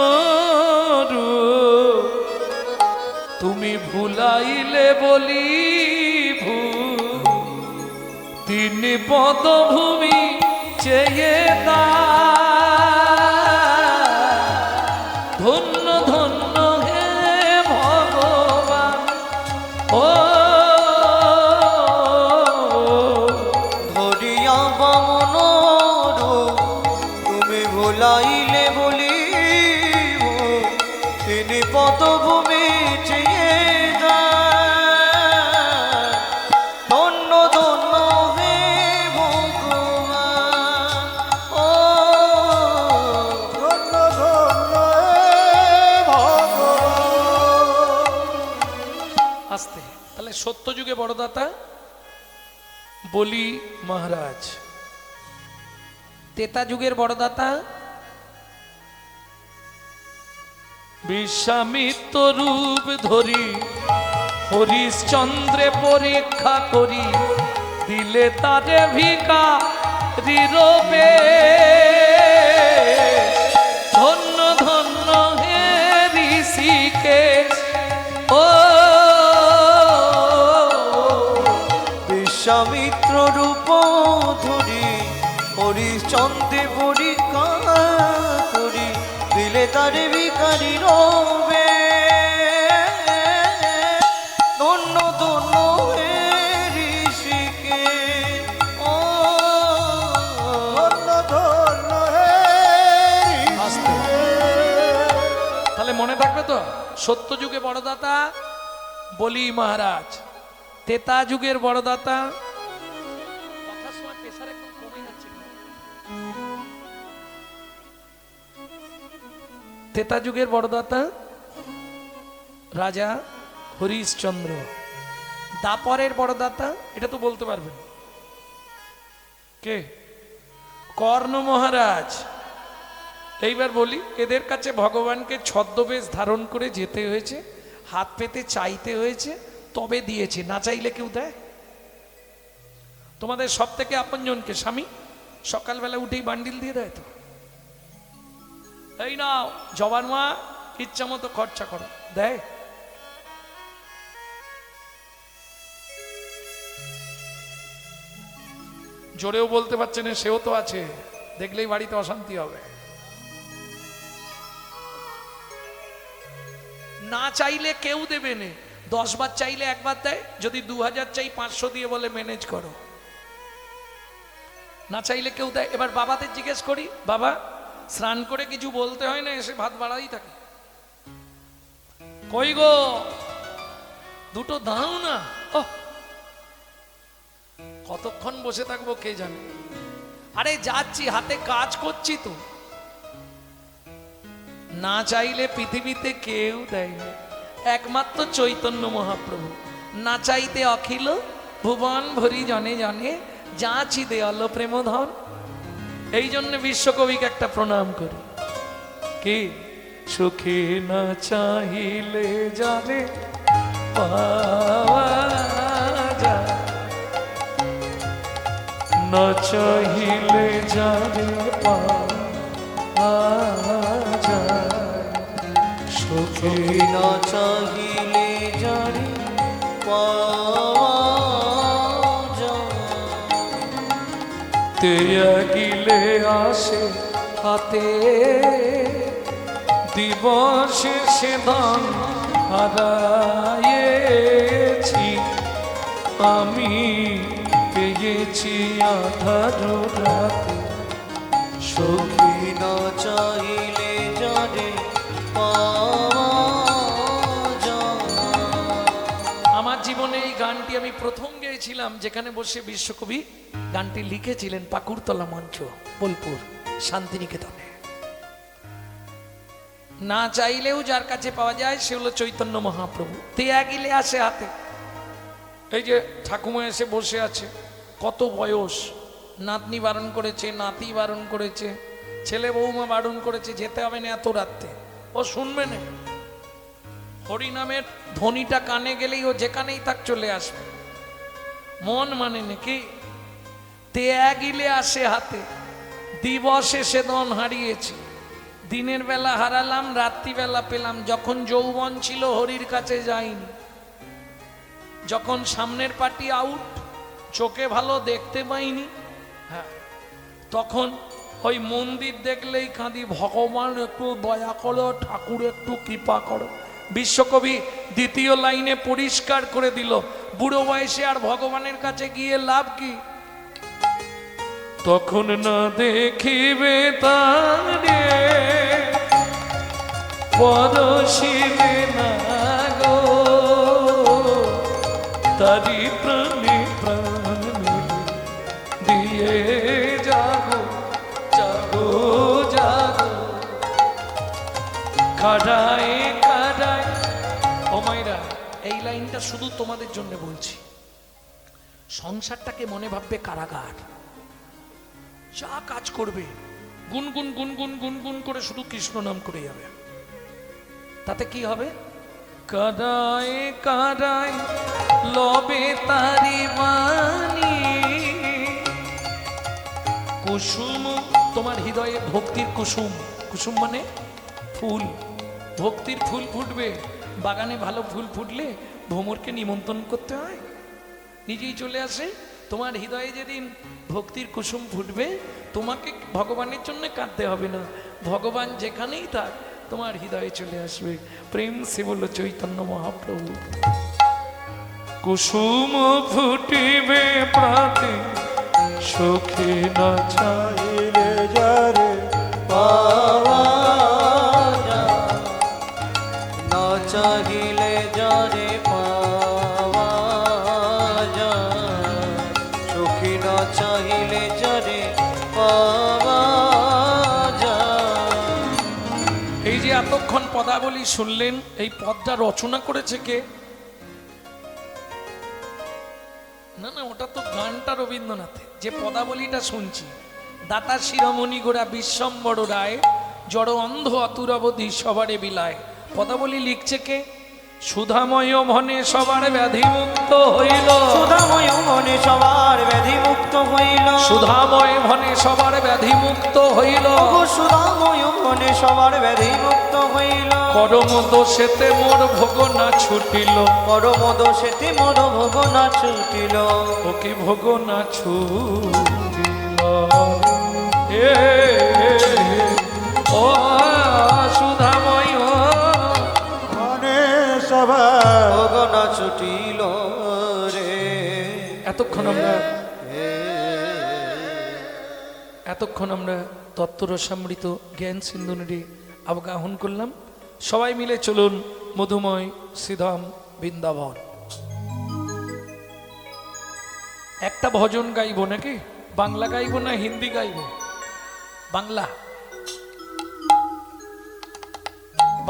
তুমি ভুলাইলে বলি ভূ, 3 পদভূমি চেয়ে দা। ধন্য ধন্য হে ভগবান, ও ধরিয়া বামন তুমি ভুলাইলে বলি, 3 পদভূমি চেয়ে যায়। ধন্য ধন্য হে ভগবান, ও ধন্য ধন্য ভগবান। আসতে। তাহলে সত্যযুগে বড় দাতা বলি মহারাজ, তেতা যুগের বড় দাতা বিশ্বামিত্র রূপ ধরি, হরিশ্চন্দ্রে পরীক্ষা করি, দিলে তারে ভিখারি রূপে। ধন্য ধন্য হরিশ্চন্দ্রে পরীক্ষা করি দিলে তারে ভিখারি রবে ধন্য ধন্য হে ঋষিকে ও ধন্য ধন্য হে আস্তে। ঋষিকে। তাহলে মনে থাকবে তো, সত্যযুগে বড়দাতা বলি মহারাজ, তেতা যুগের বড়দাতা, কথার সময় প্রেসার একদম কমে যাচ্ছে। তেতা যুগের বড়দাতা রাজা হরিশ্চন্দ্র, দাপরের বড়দাতা এটা তো বলতে পারবেন কে? কর্ণ মহারাজ। এইবার বলি, এদের কাছে ভগবানকে ছদ্মবেশ ধারণ করে যেতে হয়েছে, হাত পেতে চাইতে হয়েছে, তবে দিয়েছে, না চাইলে কেউ দেয়? তোমাদের সব থেকে আপনজনকে স্বামী সকালবেলা উঠেই বান্ডিল দিয়ে দেয় তো, এই নাও জবান মা ইচ্ছা মতো খরচা করো, দেয়? জোরেও বলতে পারছে না, সেও তো আছে, দেখলেই বাড়িতে অশান্তি হবে। না চাইলে কেউ দেবে না, 10 বার চাইলে একবার দেয়, যদি 2000 চাই 500 দিয়ে বলে ম্যানেজ করো, না চাইলে কেউ দেয়। এবার বাবাদের জিজ্ঞেস করি, বাবা স্নান করে কিছু বলতে হয় না, এসে ভাত বাড়াই থাকে, কই গো দুটো দাও না, কতক্ষণ বসে থাকবো কে জানে। আরে যাচ্ছি, হাতে কাজ করছি তো। না চাইলে পৃথিবীতে কেউ দেয় না, একমাত্র চৈতন্য মহাপ্রভু। না চাইতে অখিল ভুবন ভরি জনে জনে যাচি দেয়াল প্রেমধন। এই জন্য বিশ্বকবিকে একটা প্রণাম করি, কি সুখী না চাহিলে যারে পাওয়া যায়, না চাহিলে যারে পাওয়া যায়, সুখী না চাহিলে যারে পাওয়া যায়। ত্যাগিলে আসে হাতে দিবসে সেদান হারায়েছি, আমি পেয়েছি আধার রাতে, সখী না চাইলে যারে পাওয়া যায়। আমার জীবনে এই গানটি আমি প্রথম গেয়েছিলাম যেখানে বসে বিশ্বকবি গানটি লিখেছিলেন, পাকুড়তলা মঞ্চ, বোলপুর, শান্তিনিকেতনে। না চাইলেও যার কাছে পাওয়া যায় সে হলো চৈতন্য মহাপ্রভু। ত্যাগিলে আসে হাতে। এই যে ঠাকুমা এসে বসে আছে, কত বয়স, নাতনি বারণ করেছে, নাতি বারণ করেছে, ছেলে বৌমা বারণ করেছে, যেতে হবে না এত রাত্রে, ও শুনবে না। হরিনামের ধ্বনিটা কানে গেলেই ও যেখানেই থাক চলে আসবে, মন মানে নাকি। ত্যাগিলে আসে হাতে দিবসে সেদন হারিয়েছি, দিনের বেলা হারালাম, রাত্রিবেলা পেলাম। যখন যৌবন ছিল হরির কাছে যাইনি, যখন সামনের পার্টি আউট, চোখে ভালো দেখতে পাইনি, হ্যাঁ তখন ওই মন্দির দেখলেই কাঁদি, ভগবান একটু দয়া করো, ঠাকুর একটু কৃপা করো। বিশ্বকবি দ্বিতীয় লাইনে পরিষ্কার করে দিল, বুড়ো বয়সে আর ভগবানের কাছে গিয়ে লাভ কি? তখন না দেখিবে তারে পরশিবে না গো, তারি প্রাণে প্রাণ দিয়ে জাগো জাগো জাগো, কাটায় কাটায়। ও মাইরা, এই লাইনটা শুধু তোমাদের জন্য বলছি। সংসারটাকে মনে ভাববে কারাগার, যা কাজ করবে গুনগুন গুনগুন গুনগুন করে শুধু কৃষ্ণ নাম করে যাবে, তাতে কি হবে? কাদায় কাদায় লবে তারি বাণী, কুসুম তোমার হৃদয়ে ভক্তির কুসুম, কুসুম মানে ফুল, ভক্তির ফুল ফুটবে। বাগানে ভালো ফুল ফুটলে ভ্রমরকে নিমন্ত্রণ করতে হয়, নিজেই চলে আসে। তোমার হৃদয়ে যেদিন ভক্তির কুসুম ফুটবে, তোমাকে ভগবানের জন্য কাঁদতে হবে না, ভগবান যেখানেই থাক তোমার হৃদয়ে চলে আসবে। প্রেম সে বলল চৈতন্য মহাপ্রভু। কুসুম ফুটিবে প্রাতে সখী না চাহিলে যারে পাওয়া যায়, না চাহিলে যারে পাওয়া যায়, সখী না চাহিলে যারে পাওয়া যায়। এই যে এতক্ষণ পদাবলী শুনলেন, এই পদটা রচনা করেছে কে? না না, ওটা তো গানটা রবীন্দ্রনাথের। যে পদাবলীটা শুনছি, দাতা শিরোমণি গোড়া বিশ্বম্বর রায়, জড় অন্ধ অতুরবধি সবারে বিলায়। পদাবলী লিখছে কে? সুধাময় মনে সবার ব্যাধি মুক্ত হইল, সুধাময় মনে সবার ব্যাধি মুক্ত হইল, সুধাময় মনে সবার ব্যাধি মুক্ত হইল, ওগো সুধাময় মনে সবার ব্যাধি মুক্ত হইল, করম দোষেতে মোর ভোগ না ছুটিল, পরম দোষেতে মোর ভোগ না ছুটিল, ওকে ভোগ না ছুটিল। এ ও সুধাময় মনে সবার ভোগ না ছুটিল রে। এতক্ষণ আমরা তত্ত্বরসামৃত জ্ঞান সিন্ধুনিরে অবগাহন করলাম। সবাই মিলে চলুন মধুময় শ্রীধাম বৃন্দাবন। একটা ভজন গাইবো নাকি? বাংলা গাইবো না হিন্দি গাইবো? বাংলা।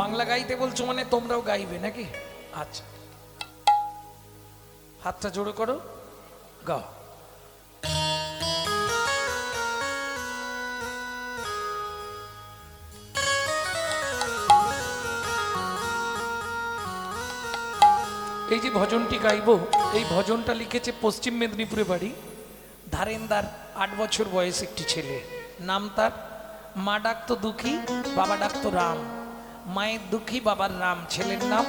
বাংলা গাইতে বলছো মানে তোমরাও গাইবে নাকি? আচ্ছা, হাতটা জোড়ো করো, গাও। এই যে ভজনটি গাইবো, এই ভজনটা লিখেছে পশ্চিম মেদিনীপুরে বাড়ি, ধারেন্দার 8 বছর বয়স একটি ছেলে। নাম তার, মা ডাকতো দুঃখী, বাবা ডাকতো রাম। মায়ের দুঃখী, বাবার রাম। ছেলের নাম,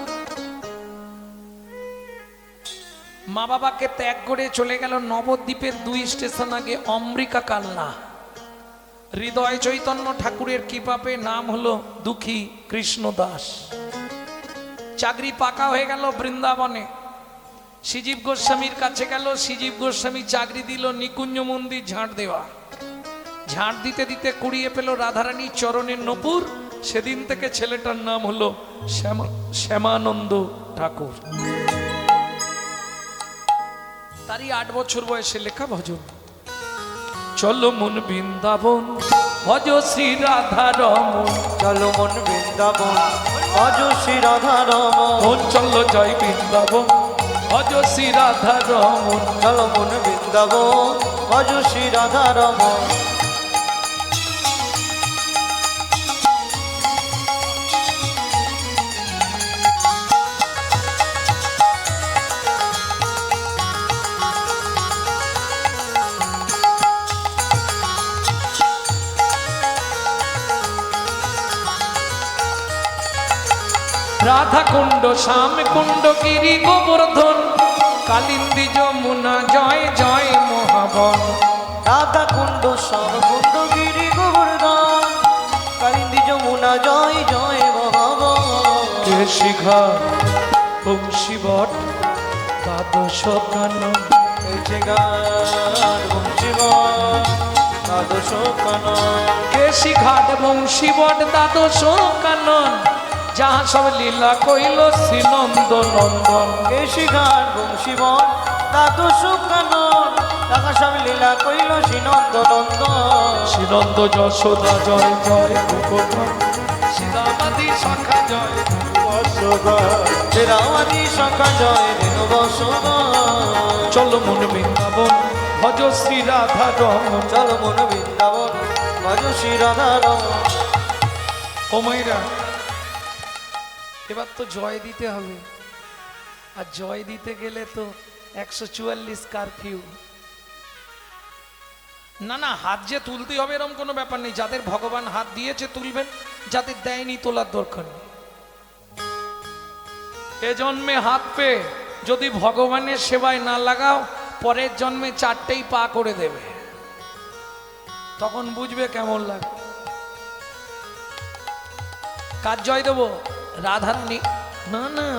মা বাবাকে ত্যাগ করে চলে গেল নবদ্বীপের 2 স্টেশন আগে অমৃকা কালনা। হৃদয় চৈতন্য ঠাকুরের কৃপাপে নাম হলো দুঃখী কৃষ্ণ দাস। চাকরি পাকা হয়ে গেল বৃন্দাবনে, শ্রীজীব গোস্বামীর কাছে গেল। শ্রীজীব গোস্বামী চাকরি দিল নিকুঞ্জ মন্দির ঝাঁট দেওয়া। ঝাঁট দিতে দিতে কুড়িয়ে পেল রাধারানীর চরণের নপুর। সেদিন থেকে ছেলেটার নাম হলো শ্যামানন্দ ঠাকুর। তারই 8 বছর বয়সে লেখা ভজন। চলো মন বৃন্দাবন ভজ শ্রী রাধা রমন, চলো মন বৃন্দাবন ভজ শ্রী রাধা রমন, মন চলো জয় বৃন্দাবন ভজ শ্রী রাধা রমন। চলো মন বৃন্দাবন ভজ শ্রী রাধা রমন। রাধা কুণ্ড শ্যাম কুণ্ড গিরি গোবর্ধন, কালিন্দী যমুনা জয় জয় মহাবন। রাধা কুণ্ড শ্যাম কুণ্ড গিরি গোবর্ধন, কালিন্দী যমুনা জয় জয় মহাবন। শিখা বংশীবট দ্বাদশ কানন, দ্বাদশ কানন। কেশি ঘাট বংশীবট দ্বাদশ কানন, যাহা সব লীলা কইল শ্রীনন্দ নন্দন। কেশি ঘাট বংশীবন দ্বাদশ কানন, তাহা সব লীলা কইল শ্রীনন্দ নন্দন। শ্রীনন্দ যশোদা জয় জয় গোপন, সীতামাদি শাখা জয় শ্রীরামাদি শাখা জয় রেণু বসুধন। চলো মন বৃন্দাবন ভজ শ্রী রাধা রমন। চল মন বৃন্দাবন ভজ শ্রী রাধা রমন। ও মাইরা, এবার তো জয় দিতে হবে, আর জয় দিতে গেলে তো 144 কারফিউ। না না, হাত যে তুলতে হবে এরকম কোনো ব্যাপার নেই। যাদের ভগবান হাত দিয়েছে তুলবেন, যাদের দেয়নি তোলার দরকার নেই। এ জন্মে হাত পেয়ে যদি ভগবানের সেবায় না লাগাও, পরের জন্মে 4টেই পা করে দেবে। তখন বুঝবে কেমন লাগে। কার জয় দেবো? রাধারানী? না না,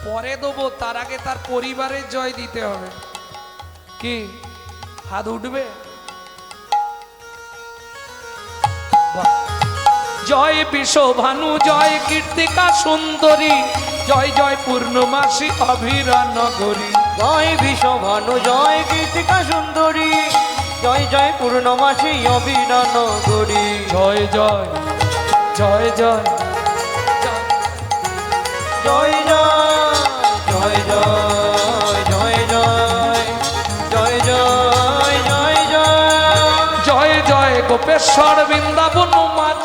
পরে দেবো, তার আগে তার পরিবারের জয় দিতে হবে। কি হাত উঠবে? বাহ। জয় বিশ্বভানু, জয় কীর্তিকা সুন্দরী, জয় জয় পূর্ণমাসী অভিরা নগরী। জয় বিশ্বভানু, জয় কীর্তিকা সুন্দরী, জয় জয় পূর্ণমাসী অবিরা নগরী। জয় জয় জয় জয় জয় জয় জয় জয় জয় জয় জয় জয় জয় জয় জয় গোপেশ্বর বৃন্দাবন মাছ,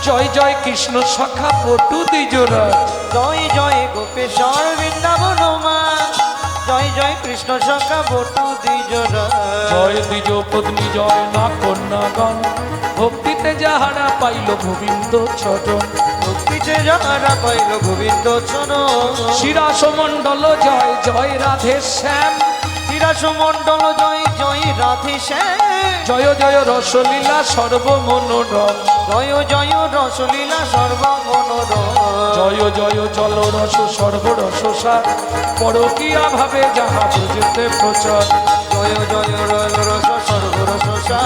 জয় জয় কৃষ্ণ সখা পটু দ্বিজরাজ। জয় জয় গোপেশ্বর বৃন্দাবন মা, জয় জয় কৃষ্ণ সখা বটু দ্বিজরা। জয় দ্বিজ পত্নী, জয় না কন্যাগণ, ভক্তিতে যাহারা পাইল গোবিন্দ চরণ। ভক্তিতে যাহারা পাইল গোবিন্দ চরণ। শিরাসমণ্ডল জয় জয় রাধে শ্যাম, শিরাসমণ্ডল জয় জয় রাধে শ্যাম। জয় জয় রসলীলা সর্বমনোরম, জয় জয় রসলীলা সর্বমনোরম। জয় জয় জল রস সর্বরসসার, পরকীয়া ভাবে যাহা বুঝতে প্রচার। জয় জয় রস সর্বরসসা,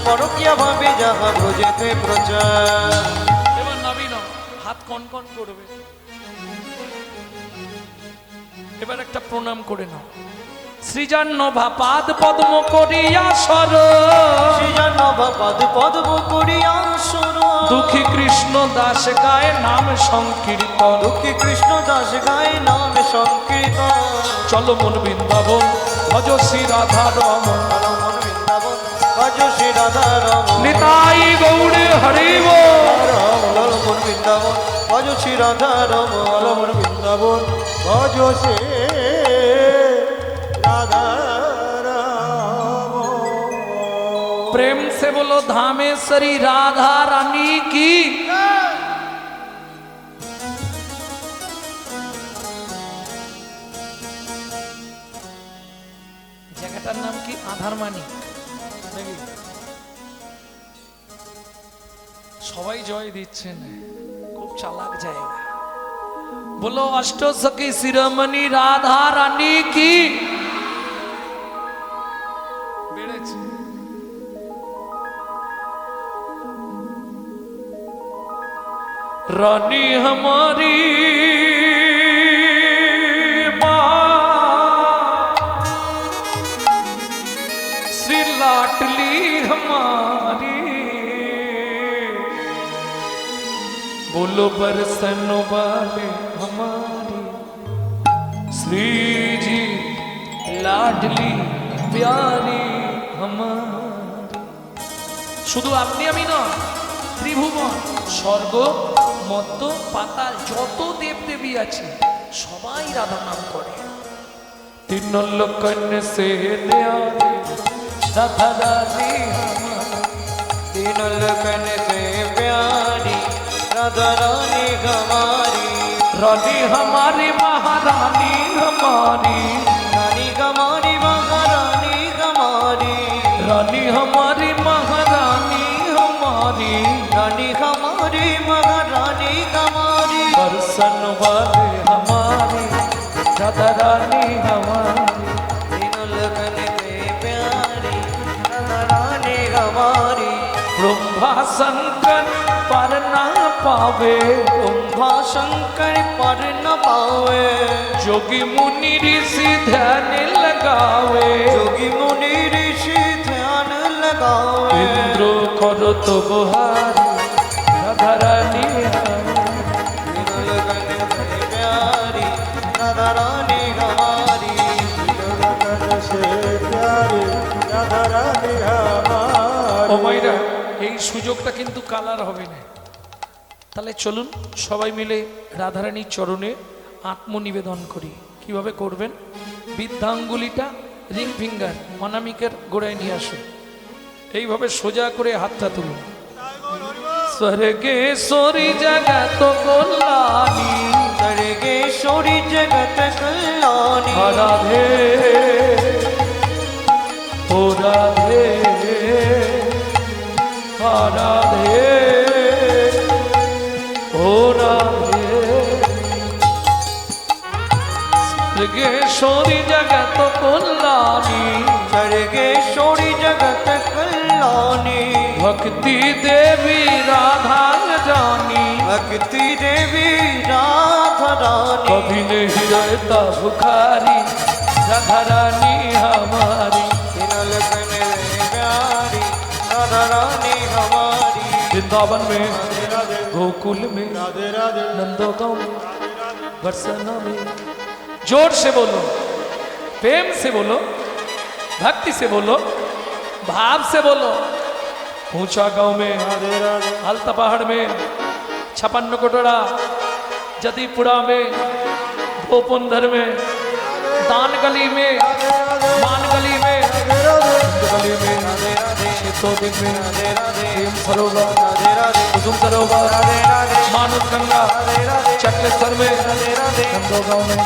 পরকীয়া ভাবে যাহা ভোজেতে প্রচার। এবার নবীন হাত কনকন করবে। এবার একটা প্রণাম করে নাও। সৃজান্নভা পাদ পদ্ম করিয়া সর, সৃজান্নভা পাদ পদ্ম করিয়া সর। দুঃখী কৃষ্ণ দাস গায়ে নাম সংকীর্তন। দুঃখী কৃষ্ণ দাস গায়ে নাম সংকীর্তন। চলো মন বৃন্দাবন, ভজ শ্রী রাধা রমন। চলো মন বৃন্দাবন, ভজ শ্রী রাধা রমন। নিতাই গৌড়ে হরি বল। চলো মন বৃন্দাবন, ভজ শ্রী রাধা রমন। অলমন বৃন্দাবন ভজ সে রাধা রাম। प्रेम से बोलो धामेश्वरी राधा रानी की। জায়গাটার নাম কি? আধারমানি নাকি? সবাই জয় দিচ্ছেন, খুব চালাক জায়গা। বলো অষ্টসখী শিরোমণি রাধা রানী কি। বেড়েছে। रानी हमारी श्री लाडली हमारी, बोलो बरसन वाले हमारी, श्री जी लाडली प्यारी हमारी। শুধু আপনি আমি না, ত্রিভুবন স্বর্গ মধ্য পাতাল যত দেবদেবী আছে সবাই রাধা নাম করে। তিন লোকন্য সে রাধা রানী, तीन लगन से प्यारी राधा रानी हमारी। रानी हमारी महारानी हमारी, रानी हमारी महारानी हमारी। रानी हमारी महारानी हमारी, रानी हमारी महारानी हमारी। बरसन वाले हमारी राधा रानी हमारी। तीन लगन से प्यारी राधा रानी हमारी। ब्रह्मा शंकर पर ना पावे, ब्रह्मा शंकर पर न पावे। जोगी मुनि ऋषि ध्यान लगावे। जोगी मुनि ऋषि ध्यान लगावे। इंद्र करो तो बुहारी राधा रानी हमारी। तीन लगन से प्यारी राधा रानी हमारी। लगन से प्यारी राधा रानी हमारी। ও মাইরা, এই সুযোগটা কিন্তু কালার হবে না। তাহলে চলুন সবাই মিলে রাধারানীর চরণে আত্মনিবেদন করি। কিভাবে করবেন? বৃদ্ধাঙ্গুলিটা রিং ফিঙ্গার অনামিকের গোড়ায় নিয়ে আসুন। এইভাবে সোজা করে হাতটা তুলুন। স্বর্গেশ্বরী জগত কল্যাণী, सर्गेश्वरी जगत कल्याणी। রাধে ও রাধে राधे ओ राधे स्वर्गेश्वरी जगत कल्याणी स्वर्गेश्वरी जगत कल्याणी भक्ति देवी राधा जानी भक्ति देवी राधा रानी कभी नहीं रहता भुखारी राधा रानी हमारी बिना लगन में प्यारी राधा रानी हमारी वृंदावन में राधे राधे गोकुल में राधे राधे नंदोगांव में बरसाना में जोर से बोलो प्रेम से बोलो भक्ति से बोलो भाव से बोलो ऊंचा गांव में राधे राधे हल्ता पहाड़ में छपन्न कोटड़ा जदीपुरा में भोपुंदर में दान गली में मान गली में गली में शेतोदिक में प्रेम सरोवर कुसुम सरोवर मानस गंगा चक्रेश्वर में नंदोगांव में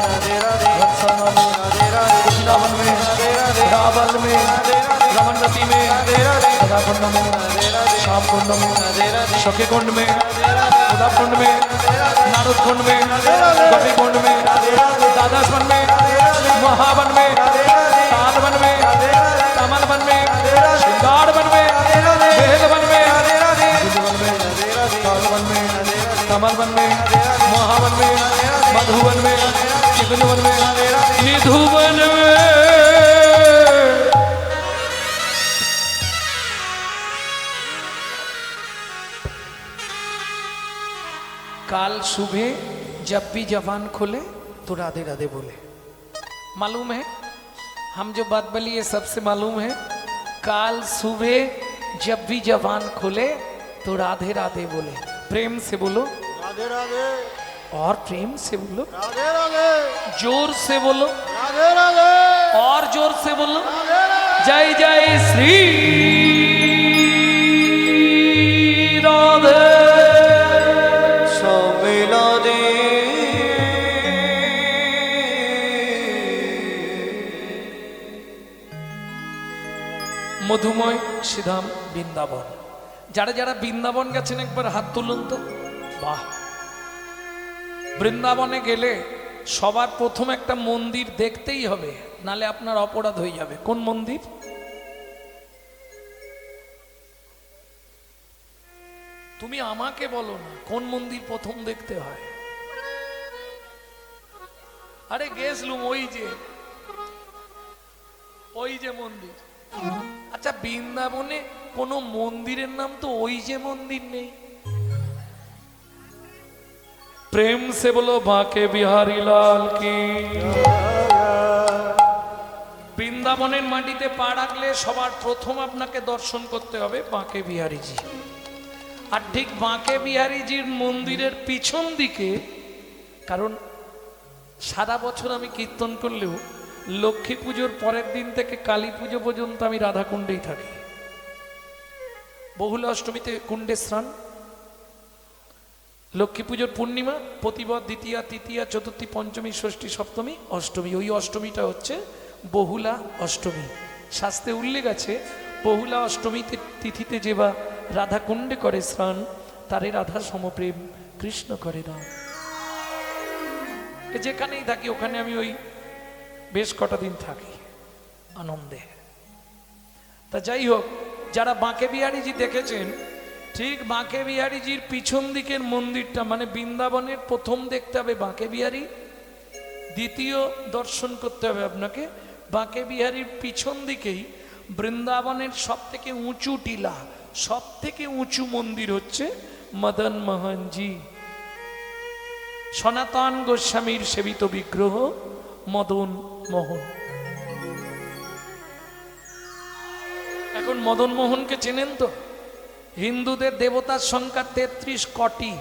बरसाना में वृंदावन में रावल में रमनरती में राधाकुंड में श्याम कुंड में शके कुंड में उदा कुंड में नारद कुंड में गोपी कुंड में दादास वन में महावन में ताल वन में कमल वन में श्रृंगार वन में बेल वन में वन में ताल वन में कमल वन में महावन में मधुवन में चिकन वन में निधुवन में काल सुबह जब भी जवान खोले तो राधे राधे बोले। मालूम है हम जो बात बोली है सबसे मालूम है। काल सुबह जब भी जवान खोले तो राधे राधे बोले। प्रेम से बोलो राधे राधे और प्रेम से बोलो राधे राधे जोर से बोलो राधे राधे और जोर से बोलो राधे राधे जय जय श्री राधे मिला दे মধুময় শ্রীধাম বৃন্দাবন যারা যারা বৃন্দাবন গেছেন একবার হাত তুলুন তো বাহ বৃন্দাবনে গেলে সবার প্রথম একটা মন্দির দেখতেই হবে নালে আপনার অপরাধ হয়ে যাবে কোন মন্দির তুমি আমাকে বলো না কোন মন্দির প্রথম দেখতে হয় আরে গেছলুম ওই যে মন্দির আচ্ছা বৃন্দাবনে কোন মন্দিরের নাম তো ওই যে মন্দির নেই প্রেম সে বলো বাঁকে বিহারী লাল কি বৃন্দাবনের মাটিতে পা রাখলে সবার প্রথম আপনাকে দর্শন করতে হবে বাঁকে বিহারীজি আর ঠিক বাঁকে বিহারীজির মন্দিরের পিছন দিকে কারণ সারা বছর আমি কীর্তন করলেও লক্ষ্মী পুজোর পরের দিন থেকে কালী পুজো পর্যন্ত আমি রাধাকুণ্ডেই থাকি বহুলা অষ্টমীতে কুণ্ডে স্নান লক্ষ্মী পুজোর পূর্ণিমা প্রতিবার দ্বিতীয়া তৃতীয়া চতুর্থী পঞ্চমী ষষ্ঠী সপ্তমী অষ্টমী ওই অষ্টমীটা হচ্ছে বহুলা অষ্টমী শাস্ত্রে উল্লেখ আছে বহুলা অষ্টমীতে তিথিতে যে বা রাধাকুণ্ডে করে স্নান তারে রাধা সমপ্রেম কৃষ্ণ করে দান যেখানেই থাকি ওখানে আমি ওই বেশ কটা দিন থাকি আনন্দে তা যাই হোক যারা বাঁকে বিহারীজি দেখেছেন ঠিক বাঁকে বিহারীজির পিছন দিকের মন্দিরটা মানে বৃন্দাবনের প্রথম দেখতে হবে বাঁকে বিহারী দ্বিতীয় দর্শন করতে হবে আপনাকে বাঁকে বিহারীর পিছন দিকেই বৃন্দাবনের সব থেকে উঁচু টিলা সব থেকে উঁচু মন্দির হচ্ছে মদন মোহনজি সনাতন গোস্বামীর সেবিত বিগ্রহ মদন মোহন এখন মদন মোহনকে চেনেন তো হিন্দুদের দেবতার সংখ্যা ৩৩ কোটি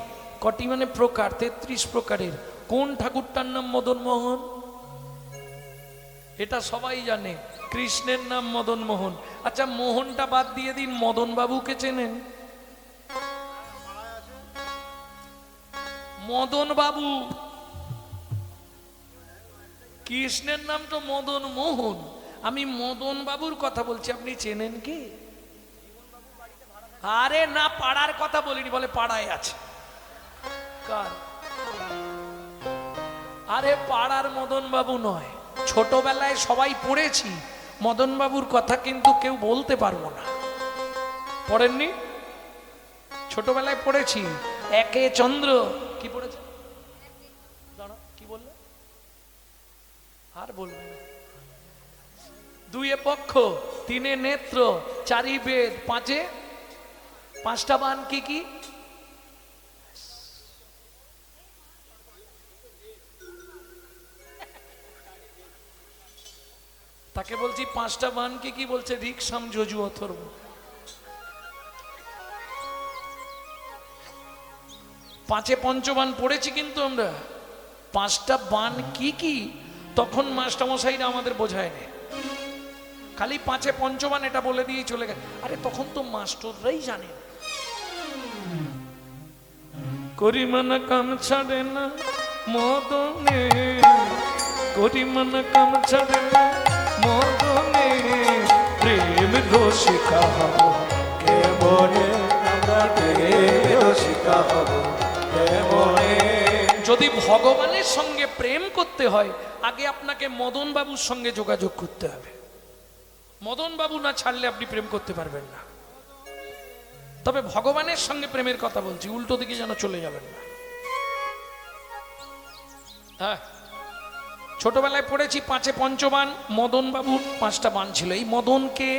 কোটি মানে প্রকার ৩৩ প্রকারের কোন ঠাকুরটার নাম মদন মোহন এটা সবাই জানে কৃষ্ণের নাম মদন মোহন আচ্ছা মোহনটা বাদ দিয়ে দিন মদন বাবুকে চেনেন মদন বাবু কৃষ্ণের নাম তো মদন মোহন আমি মদন বাবুর কথা বলছি আপনি চেনেন কি আরে না, পাড়ার কথা বলিনি, বলে পাড়ায় আছে। কার? আরে পাড়ার মদন বাবু নয়, ছোটবেলায় সবাই পড়েছি মদন বাবুর কথা, কিন্তু কেউ বলতে পারবো না। পড়েননি? ছোটবেলায় পড়েছি। একে চন্দ্র, কি পড়েছে? দাঁড়া, কি বললে? আর বলবে না। দুইয়ে পক্ষ, তিনে নেত্র, চারি বেদ, পাঁচে পাঁচটা বান, কি কি? তাকে বলছি পাঁচটা বান কি কি? বলছে ঋক, সাম, যজু, অথর্ব। পাঁচে পঞ্চবান পড়েছি, কিন্তু আমরা পাঁচটা বান কি কি তখন মাস্টারমশাইরা আমাদের বোঝায় না, খালি পাঁচে পঞ্চবান এটা বলে দিয়ে চলে গেছে। আরে তখন তো মাস্টাররাই জানে। করিমানা কাম ছাড়ে না মদনে, করিমানা কাম ছাড়ে না মদনে, প্রেম রসিকা হব কেমনে আমরা রসিকা হব কেমনে। যদি ভগবানের সঙ্গে প্রেম করতে হয়, আগে আপনাকে মদন বাবুর সঙ্গে যোগাযোগ করতে হবে। মদন বাবু না ছাড়লে আপনি প্রেম করতে পারবেন না। তবে ভগবানের সঙ্গে প্রেমের কথা বলছি, উল্টো দিকে যেন চলে যাবেন না। হ্যাঁ, ছোটবেলায় পড়েছি পাঁচে পঞ্চবান, মদন বাবুর পাঁচটা বান ছিল। এই মদনকে,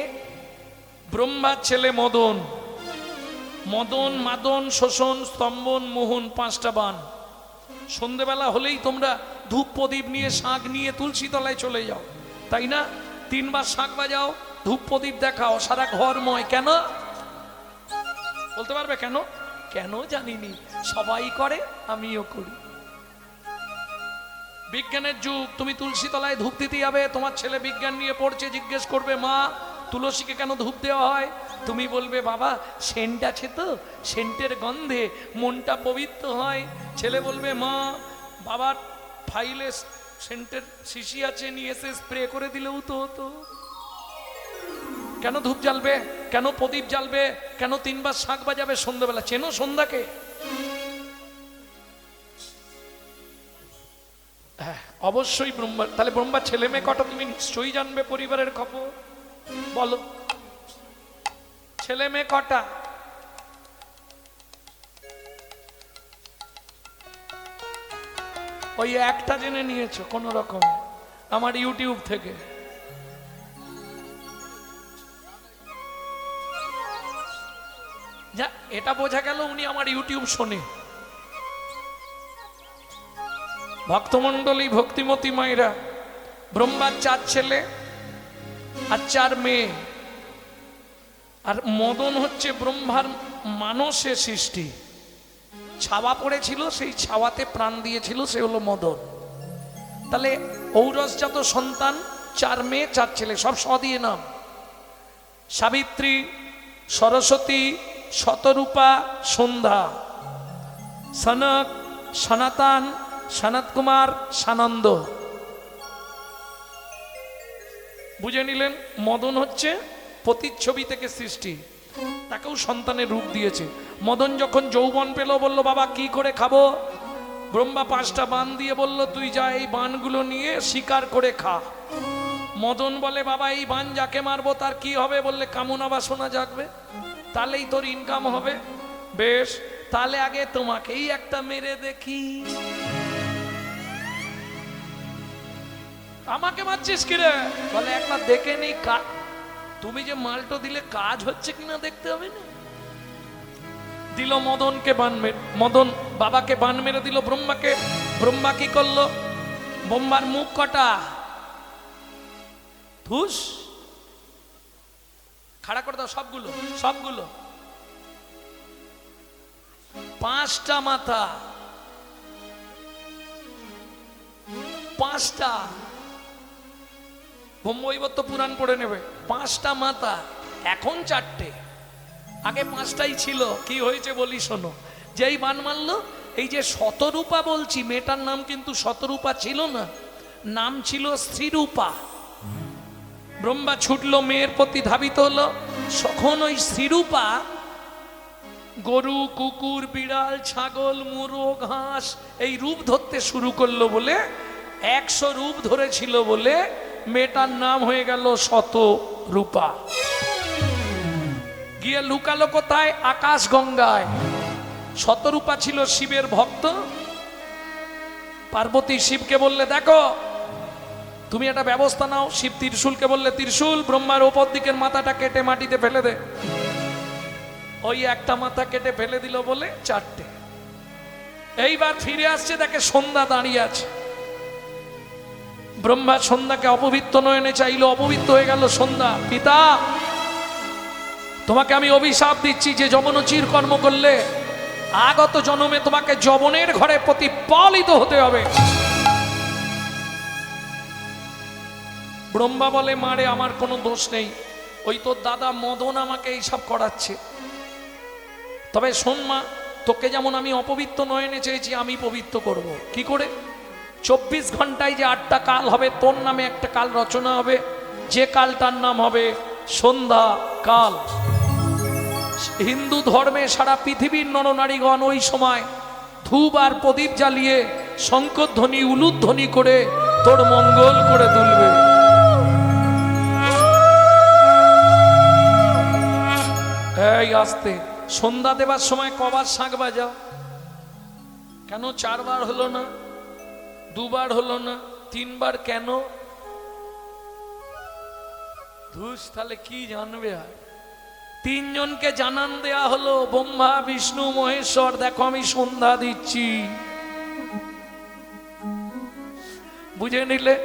ব্রহ্মার ছেলে মদন, মদন, মাদন, শোষণ, স্তম্ভন, মোহন, পাঁচটা বান। সন্ধেবেলা হলেই তোমরা ধূপ প্রদীপ নিয়ে, শাঁখ নিয়ে তুলসী তলায় চলে যাও, তাই না? তিনবার শাঁখ বাজাও, ধূপ প্রদীপ দেখাও, সারা ঘরময়। কেন বলতে পারবে? কেন? কেন জানিনি, সবাই করে, আমিও করি। বিজ্ঞানের যুগ, তুমি তুলসী তলায় ধূপ দিতে যাবে, তোমার ছেলে বিজ্ঞান নিয়ে পড়ছে, জিজ্ঞেস করবে মা তুলসীকে কেন ধূপ দেওয়া হয়? তুমি বলবে বাবা সেন্ট আছে তো, সেন্টের গন্ধে মনটা পবিত্র হয়। ছেলে বলবে মা বাবার ফাইলে সেন্টের শিশি আছে, নিয়ে এসে স্প্রে করে দিলেও তো হতো। কেন ধূপ জ্বালবে? কেন প্রদীপ জ্বালবে? কেন তিনবার শাঁখ বাজাবে সন্ধ্যাবেলা? চেনো সন্ধ্যাকে? হ্যাঁ, অবশ্যই ব্রহ্মা। তাহলে ব্রহ্মার ছেলে মেয়ে কটা তুমি নিশ্চয়ই জানবে, পরিবারের খবর বলো। ছেলে মেয়ে কটা? ওই একটা জেনে নিয়েছো কোন রকম আমার ইউটিউব থেকে। যা, এটা বোঝা গেল উনি আমার ইউটিউব শোনে। ভক্তমন্ডলী, ভক্তিমতী মায়েরা, ব্রহ্মার 4 ছেলে আর 4 মেয়ে। আর মদন হচ্ছে ব্রহ্মার মানসে সৃষ্টি। ছাওয়া পড়েছিল, সেই ছাওয়াতে প্রাণ দিয়েছিল, সে হলো মদন। তাহলে ঔরসজাত সন্তান 4 মেয়ে 4 ছেলে, সব স দিয়ে নাম। সাবিত্রী, সরস্বতী, শতরূপা, সন্ধ্যা, সনক, সনাতন, সনত কুমার, সানন্দ। বুঝে নিলেন? মদন হচ্ছে প্রতিচ্ছবি থেকে সৃষ্টি, তাকেও সন্তানের রূপ দিয়েছে। মদন যখন যৌবন পেল, বলল বাবা কি করে খাবো? ব্রহ্মা 5টা বান দিয়ে বলল তুই যা, এই বানগুলো নিয়ে শিকার করে খা। মদন বলে বাবা এই বান যাকে মারবো তার কি হবে? বললে কামনা বাসনা জাগবে, তাহলেই তোর ইনকাম হবে। বেশ, তাহলে আগে তোমাকেই একটা মেরে দেখি। আমাকে মারছিস কিরে? বলে একবার দেখে নেই, তুমি যে মালটো দিলে কাজ হচ্ছে কিনা দেখতে হবে না। দিল মদনকে বান মেরে, মদন বাবাকে বান মেরে দিল ব্রহ্মাকে। ব্রহ্মা কি করলো? ব্রহ্মার মুখ কটা? ধুস, খাড়া করে দাও সবগুলো, সবগুলো। 5টা মাথা, 5টা। ব্রহ্মৈবর্ত পুরাণ পড়ে নেবে। 5টা মাথা, এখন 4টে, আগে 5টাই ছিল। কি হয়েছে বলি শোনো। যেই বান মারলো, এই যে শতরূপা বলছি, মেয়েটার নাম কিন্তু শতরূপা ছিল না, নাম ছিল শ্রীরূপা। ব্রহ্মা ছুটলো, মেয়ের প্রতি ধাবিত হলো। তখন ওই শ্রীরূপা গরু, কুকুর, বিড়াল, ছাগল, মোরগ, হাঁস এই রূপ ধরতে শুরু করলো বলে 100 রূপ ধরেছিল বলে মেয়েটার নাম হয়ে গেল শতরূপা। গিয়ে লুকালো কোথায়? আকাশ গঙ্গায়। শতরূপা ছিল শিবের ভক্ত। পার্বতী শিবকে বললে, দেখো তুমি একটা ব্যবস্থা নাও। শিব ত্রিশূলকে বললে, ত্রিশূল ব্রহ্মার ওপর দিকের মাথাটা কেটে মাটিতে ফেলে দে। ওই একটা মাথা কেটে ফেলে দিল বলে 4টে। এইবার ফিরে আসছে, দেখে সন্ধ্যা দাঁড়িয়ে আছে। ব্রহ্মা সন্ধ্যাকে অপবিত্র নয়নে চাইলো, অপবিত্র হয়ে গেল সন্ধ্যা। পিতা, তোমাকে আমি অভিশাপ দিচ্ছি যে যবনোচির কর্ম করলে আগত জন্মে তোমাকে যবনের ঘরে প্রতিপালিত হতে হবে। ব্রহ্মা বলে, মারে আমার কোনো দোষ নেই, ওই তোর দাদা মদন আমাকে এইসব করাচ্ছে। তবে শোন মা, তোকে যেমন আমি অপবিত্র নয়নে চেয়েছি, আমি পবিত্র করব। কি করে? 24 ঘন্টায় যে 8টা কাল হবে, তোর নামে একটা কাল রচনা হবে, যে কালটার নাম হবে সন্ধ্যা কাল। হিন্দু ধর্মে সারা পৃথিবীর নরনারীগণ ওই সময় ধূপ আর প্রদীপ জ্বালিয়ে শঙ্করধ্বনি, উলুধ্বনি করে তোর মঙ্গল করে তুলবে। এই আস্তে, সন্ধ্যা দেবার সময় কবার শাঁখ বাজাও? কেন 4 বার হলো না? 2 বার হলো না? 3 বার কেন? ধুস, তাহলে কি জানবে? আর 3 জনকে জানান দেয়া হলো, ব্রহ্মা, বিষ্ণু, মহেশ্বর, দেখো আমি সন্ধ্যা দিচ্ছি। বুঝে নিলে?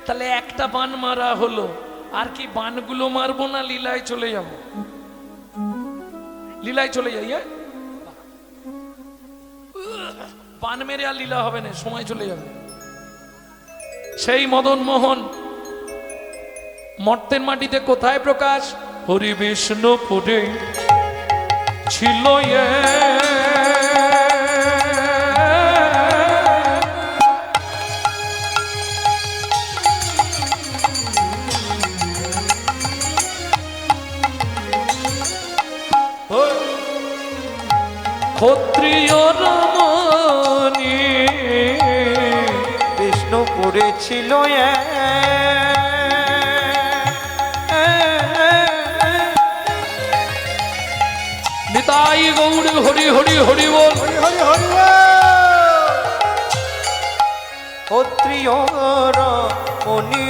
তাহলে একটা বান মারা হলো। আর কি বানগুলো মারবো না লীলায় চলে যাব? লীলায় চলে যাই। হ্যাঁ, বান মেরে আর লীলা হবে না, সময় চলে যাবে। সেই মদন মোহন মর্তের মাটিতে কোথায় প্রকাশ? হরি বিষ্ণুপুরে ছিল ক্ষত্রিয় রমণী। বিষ্ণুপুরে ছিল নিতাই গৌর হরি হরি হরি বল। হরি হরি হরি বল। ক্ষত্রিয় রমণী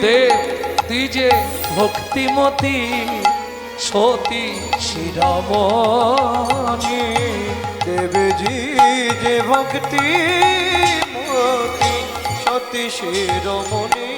দেব দিজে ভক্তিমতী সতী শিরোমণি। দেবজি যে ভক্তি মতি সতী শিরোমণি।